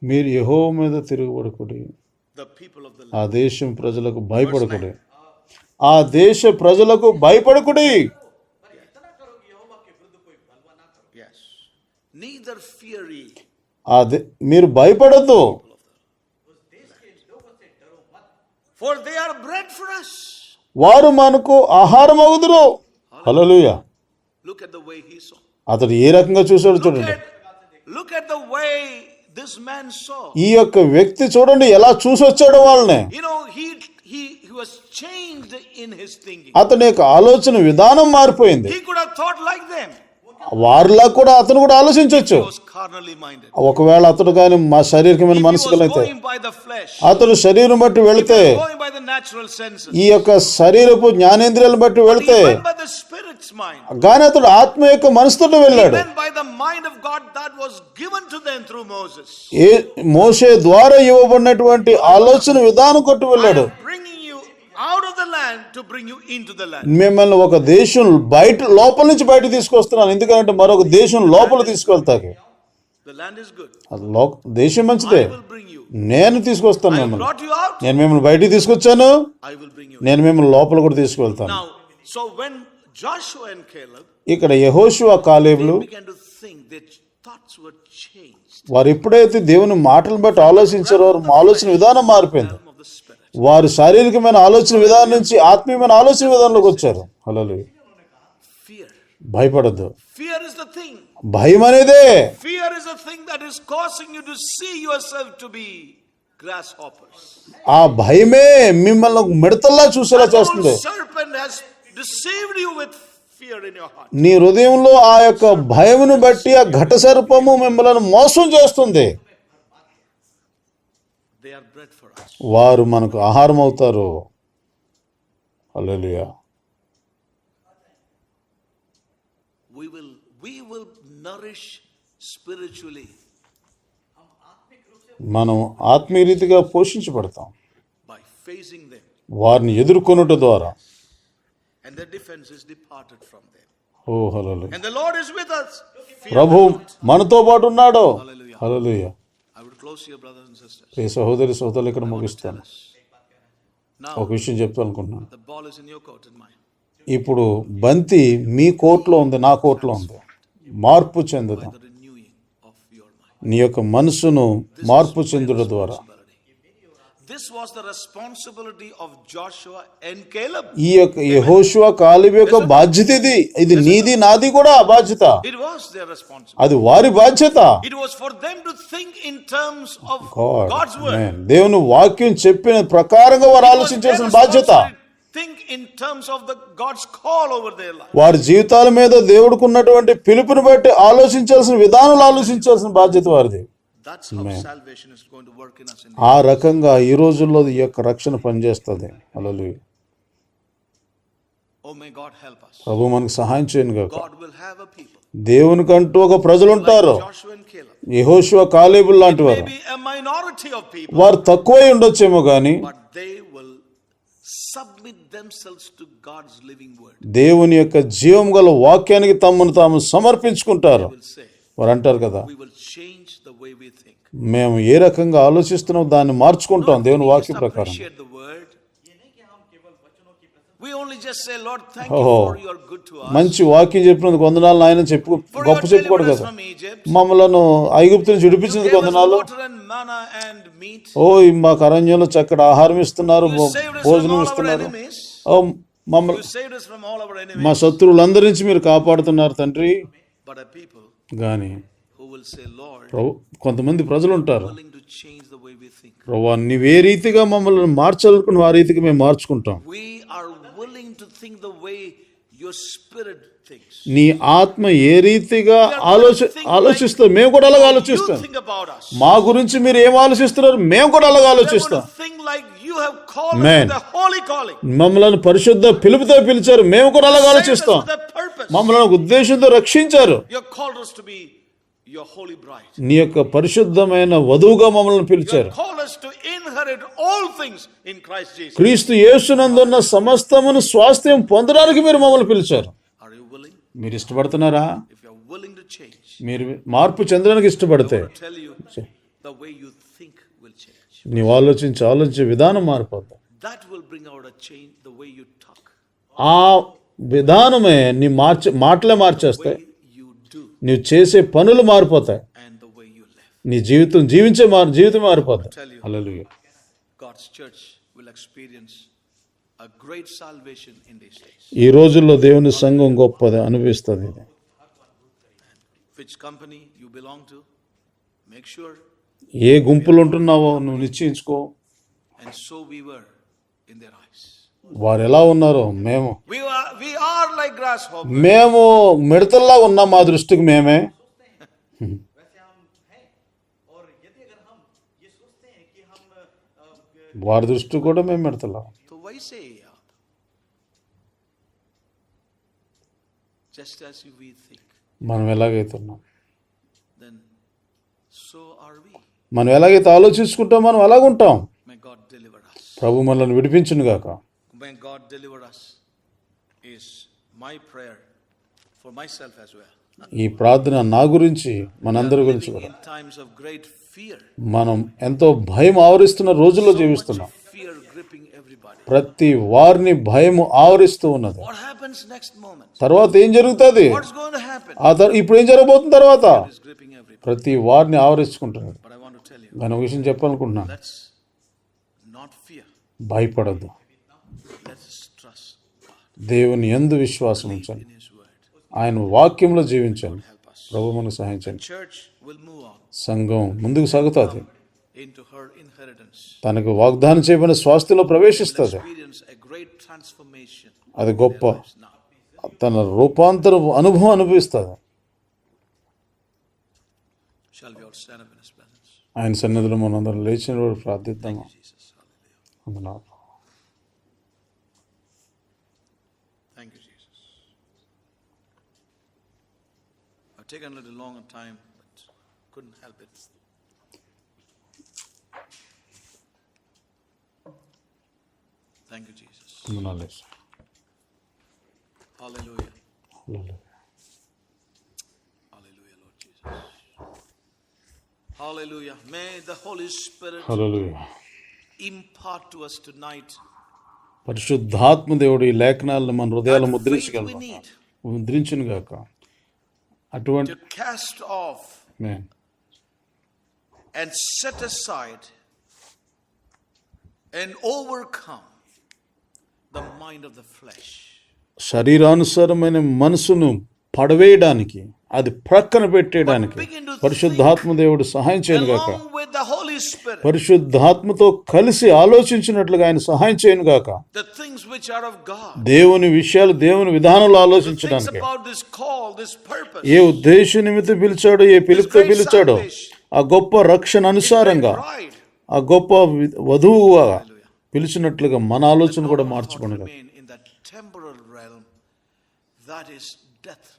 మీరు యెహోవా మీద తిరుగుబడకుడి, the people of the ఆ land. దేశం ప్రజలకు భయపడకుడి, ఆ దేశ ప్రజలకు భయపడకుడి. पर इतना करो कि यहोवा के विरुद्ध कोई बलवा न करो. Yes. Neither fear ye. మీరు భయపడొద్దు. उस देश के लोगों से डरो मत. For they are bread for us. వారు మనకు ఆహారం అవుదురు. హల్లెలూయా. Look at the way he saw. అతడు ఏ రకంగా చూశాడు చూడండి. Look at the way this man saw. ఈ యొక్క వ్యక్తి చూడండి ఎలా చూసి వచ్చాడు వాళ్ళని. You know, he was changed in his thinking. అతని యొక్క ఆలోచన విధానం మారిపోయింది. He could have thought like them. వారిలా కూడా అతను కూడా ఆలోచించవచ్చు. He was carnally minded. ఒకవేళ అతడు కానీ మా శారీరకమైన మనసు కలిగితే, Going by the flesh. అతడు శరీరం బట్టి వెళితే, Going by the natural senses. ఈ యొక్క శరీరపు జ్ఞానేంద్రియాలను బట్టి వెళితే, He went by the spirit's mind. కానీ అతడు ఆత్మ యొక్క మనసుతో He వెళ్ళాడు. went by the mind of God that was given to them through Moses. మోషే ద్వారా ఇవ్వబడినటువంటి ఆలోచన విధానం కొట్టు వెళ్ళాడు. Bringing you out of the land to bring you into the land. మిమ్మల్ని ఒక దేశం లోపల నుంచి బయట తీసుకొస్తున్నాను, ఎందుకంటే మరొక దేశం లోపల తీసుకెళ్తాకి. The land is good. దేశం మంచిదే, I will bring you. నేను తీసుకొస్తాను I మిమ్మల్ని. brought you out. నేను మిమ్మల్ని బయటికి తీసుకొచ్చాను, I will bring you. నేను మిమ్మల్ని లోపల కూడా తీసుకువెళ్తాను. Now, so when Joshua and Caleb ఇక్కడ యెహోషువ కాలేబులు began to think, their thoughts were changed. వారు ఎప్పుడైతే దేవుని మాటలను బట్టి ఆలోచించారో వారి ఆలోచన విధానం మారిపోయింది. Of the spirit. వారు శారీరకమైన ఆలోచన విధానం నుంచి ఆత్మీయమైన ఆలోచన విధానంలోకి వచ్చారు. హల్లెలూయా. Fear. భయపడద్దు. Fear is the thing. భయం అనేదే, Fear is the thing that is causing you to see yourself to be grasshoppers. ఆ భయమే మిమ్మల్ని మిడతల్లా చూసేలా The చేస్తుంది. old serpent has deceived you with fear in your heart. నీ హృదయంలో ఆ యొక్క భయమును బట్టి ఆ ఘట సర్పము మిమ్మల్ని మోసం చేస్తుంది. They are bread for us. వారు మనకు ఆహారం అవుతారు. హల్లెలూయా. We will nourish spiritually మనం ఆత్మీయ రీతిగా పోషించబడతాం by facing them, వారిని ఎదుర్కొనుట ద్వారా. and their defense is departed from them. Oh hallelujah. And the Lord is with us. Fear Prabhu not. మనతో పాటు ఉన్నాడు. Hallelujah. Hallelujah. I would close here, brothers and sisters. ఈ సహోదరి సహోదరులు ఇక్కడ ముగిస్తాను. Now, ఒక విషయం చెప్తానుకుంటున్నాను. the ball is in your court and mine. ఇప్పుడు బంతి మీ కోర్టులో ఉంది, నా కోర్టులో ఉంది. మార్పు చెందుదాం. The renewing of your mind. నీ యొక్క మనసును మార్పు చెందుట ద్వారా. This was the responsibility of Joshua and Caleb. ఈ యొక్క యెహోషువ కాలేబు యొక్క బాధ్యత ఇది నీది నాది కూడా ఆ బాధ్యత. It was their responsibility. అది వారి బాధ్యత. It was for them to think in terms of God, God's word. man. దేవుని వాక్యం చెప్పిన ప్రకారంగా వారు ఆలోచించాల్సిన బాధ్యత. Think in terms of the God's call over their life. వారి జీవితాల మీద దేవుడికి ఉన్నటువంటి పిలుపుని బట్టి ఆలోచించాల్సిన విధానాలు ఆలోచించాల్సిన బాధ్యత వారిది. That's how salvation is going to work in us. ఆ రకంగా ఈ రోజుల్లో ఈ యొక్క రక్షణ పనిచేస్తుంది. హల్లెలూయా. Oh, may God help us. ప్రభు మనకు సహాయం చేయను గాక. God will have a people. దేవునికంటూ ఒక ప్రజలు ఉంటారు. Joshua and Caleb. యెహోషువ కాలేబుల్ లాంటి వారు. Maybe a minority of people, వారు తక్కువై ఉండొచ్చేమో కానీ but they will submit themselves to God's living word. దేవుని యొక్క జీవం గల వాక్యానికి తమను తాము సమర్పించుకుంటారు. Will say, వారు అంటారు కదా, we will change the way we think. మేము ఏ రకంగా ఆలోచిస్తున్నాం దాన్ని మార్చుకుంటాం దేవుని వాక్య Just ప్రకారం. appreciate the word. We only just say, Lord, thank Oh. you for your good to us. మంచి వాక్యం చెప్పినందుకు వందనాలు ఆయన చెప్పు For గొప్ప your చెప్పుకోడు deliverance కదా. from Egypt. మమ్మలను ఐగుప్తు నుంచి You విడిపించినందుకు gave us వందనాలు. water and manna and meat. ఓ మాకు అరణ్యంలో చక్కటి ఆహారం ఇస్తున్నారు, You saved us from భోజనం all our ఇస్తున్నారు. enemies. ఓ మమ్మల్ని You saved us from all our మా enemies. శత్రువులందరి నుంచి మీరు కాపాడుతున్నారు తండ్రి. But a people కానీ who will say, Lord, కొంతమంది ప్రజలు ఉంటారు, willing to change the way we think. ప్రభువా నీవే రీతిగా మమ్మల్ని మార్చాలనుకుని ఆ రీతిగా మేము మార్చుకుంటాం. We are willing to think the way your spirit thinks. నీ ఆత్మ ఏ రీతిగా ఆలోచిస్తా మేము కూడా అలాగ You ఆలోచిస్తాం. think about us. మా గురించి మీరు ఏం ఆలోచిస్తున్నారు మేము కూడా అలాగ We are going ఆలోచిస్తాం. to think like you have called Man. us with a holy calling. మమ్మల్ని పరిశుద్ధ పిలుపుతో పిలిచారు, మేము కూడా అలాగ Saved us ఆలోచిస్తాం. with a purpose. మమ్మల్ని ఒక ఉద్దేశంతో రక్షించారు. You have called us to be your holy bride. నీ యొక్క పరిశుద్ధమైన వధువుగా మమ్మల్ని You పిలిచారు. have called us to inherit all things in Christ Jesus. క్రీస్తు యేసునందున్న సమస్తమును స్వాస్థ్యం పొందడానికి మీరు మమ్మల్ని పిలిచారు. Are you willing? మీరు ఇష్టపడుతున్నారా? If you are willing to change, మీరు మార్పు చెందడానికి ఇష్టపడితే I tell you, the way you think will change. నీవు ఆలోచించే విధానం మారిపోద్ది. That will bring out a change, the way you talk, ఆ విధానమే నీ మాటలే మార్చేస్తాయి. you do, నీవు చేసే పనులు మారిపోతాయి. and the way you live. నీ జీవితం మారిపోతాయి. హల్లెలూయా. God's church will experience a great salvation in these days. ఈ రోజుల్లో దేవుని సంఘం గొప్పది అనిపిస్తుంది. ఇది Which company you belong to, make sure, ఏ గుంపులు ఉంటున్నావో నువ్వు నిశ్చయించుకో. and so we were in their eyes. వారు ఎలా ఉన్నారో మేము We are like grasshoppers. మేము మిడతల్లా ఉన్నాం మా దృష్టికి మేమే. वैसे हम हैं और यदि अगर हम ये सोचते हैं कि हम వారి దృష్టికి కూడా మేము మిడతల్లా. तो वैसे ही आप, just as we think, మనం ఎలాగైతున్నాం, then so are we. మనం ఎలాగైతే ఆలోచించుకుంటాం మనం అలాగుంటాం. May God deliver us. ప్రభు మనల్ని విడిపించును గాక. May God deliver us is my prayer for myself as well. ఈ ప్రార్థన నా గురించి మనందరి గురించి Living కూడా. in times of great fear, మనం ఎంతో భయం ఆవరిస్తున్న రోజుల్లో జీవిస్తున్నాం. fear gripping everybody. ప్రతి వారిని భయం ఆవరిస్తూ ఉన్నది. What happens next moment? తర్వాత ఏం జరుగుతుంది? What's going to happen? ఇప్పుడు ఏం జరగబోతుంది తర్వాత? Is gripping everybody. ప్రతి వారిని ఆవరించుకుంటున్నది. But I want to tell you, నేను ఒక విషయం చెప్పాలనుకుంటున్నాను. let's not fear. భయపడద్దు. Let's trust God దేవుని యందు విశ్వాసం ఉంచండి. in His word. ఆయన వాక్యంలో జీవించండి. Help us. ప్రభు మనకు సహాయించండి. Church will move on సంఘం ముందుకు సాగుతుంది. into her inheritance. తనకు వాగ్దానం చేయబడిన స్వాస్థ్యంలో ప్రవేశిస్తుంది. Experience a great transformation అది గొప్ప now. తన రూపాంతర అనుభవం అనుభవిస్తుంది. Shall we all stand up in His presence? ఆయన సన్నిధిలో మనందరం లేచిన వాడు ప్రార్థిద్దాము. Jesus. Hallelujah. అందులో Thank you, Jesus. I've taken a little longer time, but couldn't help it. Thank you, Jesus. అందులో లేచి. Hallelujah. Hallelujah. Hallelujah, Lord Jesus. Hallelujah. May the Holy Spirit hallelujah. impart to us tonight పరిశుద్ధాత్మ దేవుడు ఈ లేఖనాలను మన హృదయాలు that faith we ముద్రించగలరు. need ముద్రించును గాక. అటువంటి to cast off Amen. and set aside and overcome the mind of the flesh. శరీరానుసారమైన మనసును పడవేయడానికి, అది ప్రక్కన పెట్టేయడానికి పరిశుద్ధాత్మ దేవుడు సహాయం చేయను గాక. Along with the Holy Spirit, పరిశుద్ధాత్మతో కలిసి ఆలోచించినట్లుగా ఆయన సహాయం చేయను గాక. the things which are of God, దేవుని విషయాలు, దేవుని విధానంలో the things ఆలోచించడానికి, about this call, this purpose, ఏ ఉద్దేశ నిమిత్తం పిలిచాడో, ఏ పిలుపుతో పిలిచాడో, ఆ గొప్ప రక్షణ అనుసారంగా, pride, ఆ గొప్ప వధువుగా పిలిచినట్లుగా మన ఆలోచన కూడా మార్చుకోను గాక. remain in that temporal realm, that is death realm.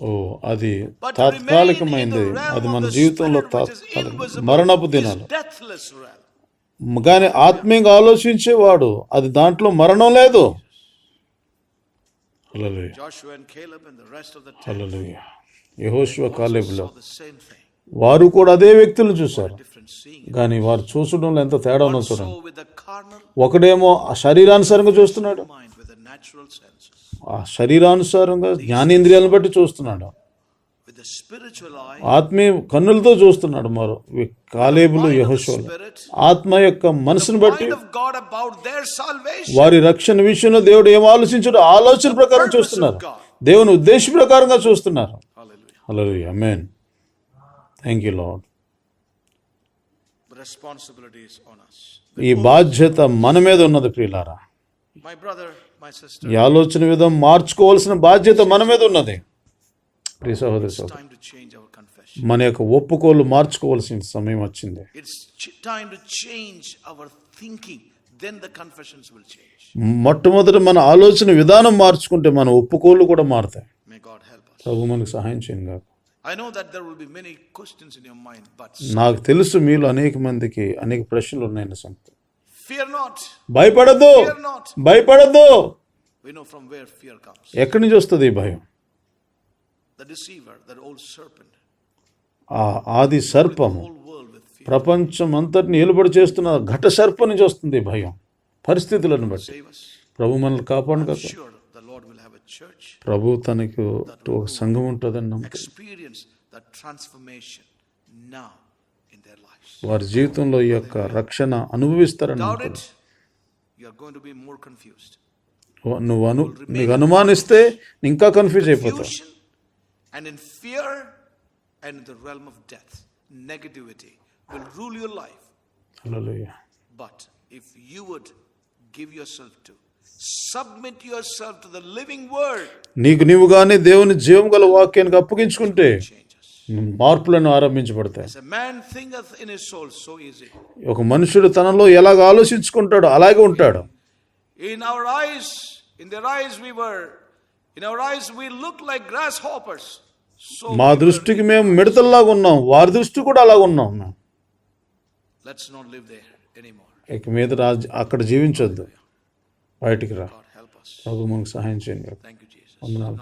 ఓ అది తాత్కాలికమైంది. అది మన జీవితంలో తాత్కాలిక మరణపు దినాలు. Deathless realm. కానీ ఆత్మీయంగా ఆలోచించేవాడు అది దాంట్లో మరణం లేదు. హల్లెలూయా. Joshua and Caleb and the rest of the ten హల్లెలూయా. యెహోషువ కాలేబులో saw the same thing, వారు కూడా అదే వ్యక్తులను చూశారు. different seeing. కానీ వారు చూసడంలో ఎంత తేడా ఉన్నదో చూడండి. So with the carnal ఒకడేమో ఆ శరీరానుసారంగా చూస్తున్నాడు, mind, with the natural senses, ఆ శరీరానుసారంగా జ్ఞానేంద్రియాలను బట్టి చూస్తున్నాడు. with the spiritual eye, ఆత్మీయ కన్నులతో చూస్తున్నాడు. మరో కాలేబులు యెహోషువలు Spirit, ఆత్మ యొక్క మనసును బట్టి mind of God about their salvation. వారి రక్షణ విషయంలో దేవుడు ఏం ఆలోచించాడో ఆలోచన ప్రకారం చూస్తున్నారు. దేవుని ఉద్దేశ ప్రకారంగా చూస్తున్నారు. Hallelujah. Hallelujah. Amen. Thank you lord. The responsibility is on us. ఈ బాధ్యత మన మీద ఉన్నది ప్రియులారా. My brother, my sister, ఈ ఆలోచన విధం మార్చుకోవాల్సిన బాధ్యత మన మీద ఉన్నది. ప్రియ సహోదరి it's సహోదరు, time to change our confession. మన యొక్క ఒప్పుకోలు మార్చుకోవాల్సిన సమయం వచ్చింది. It's time to change our thinking. Then the confessions will change. మొట్టమొదట మన ఆలోచన విధానం మార్చుకుంటే మన ఒప్పుకోలు కూడా మారుతాయి. May God help us. ప్రభు మనకు సహాయం చేయను గాక. I know that there will be many questions in your mind, but నాకు తెలుసు మీలో అనేక మందికి అనేక ప్రశ్నలు ఉన్నాయన్న సంగతి. fear not. భయపడద్దు, Fear not. భయపడద్దు. We know from where fear comes. ఎక్కడి నుంచి వస్తుంది ఈ భయం? The deceiver, that old serpent, ఆ ఆది సర్పము whole world with fear. ప్రపంచం అంతటిని ఏలుబడి చేస్తున్న ఘట సర్పం నుంచి వస్తుంది ఈ భయం. పరిస్థితులను బట్టి Save us. ప్రభు మనల్ని కాపాడు కదా. Sure, the Lord will have a church. ప్రభు తనకు ఒక సంఘం ఉంటుందని నమ్మకం. Experience that transformation now in their lives. వారి జీవితంలో ఈ యొక్క రక్షణ అనుభవిస్తారని Doubt నమ్మకం. it, you are going to be more confused. నీకు అనుమానిస్తే ఇంకా కన్ఫ్యూజ్ అయిపోతావు. Confusion and in fear and in the realm of death, negativity will rule your life. Hallelujah. But if you would give yourself to, submit yourself to the living word, నీవు గాని దేవుని జీవం గల వాక్యానికి అప్పగించుకుంటే changes. మార్పులను ఆరంభించబడతాయి. As a man thinketh in his soul, so is he. ఒక మనుషుడు తనలో ఎలాగ ఆలోచించుకుంటాడో అలాగే ఉంటాడు. In our eyes, in our eyes we look like grasshoppers. So మా దృష్టికి మేము మిడతల్లాగా ఉన్నాం, వారి దృష్టి కూడా అలాగ ఉన్నాం. let's not live there anymore. ఇక మీద అక్కడ జీవించొద్దు, బయటికి రా. God help us. ప్రభు మనకు సహాయం చేయండి. Thank you, Jesus. వందనాలు.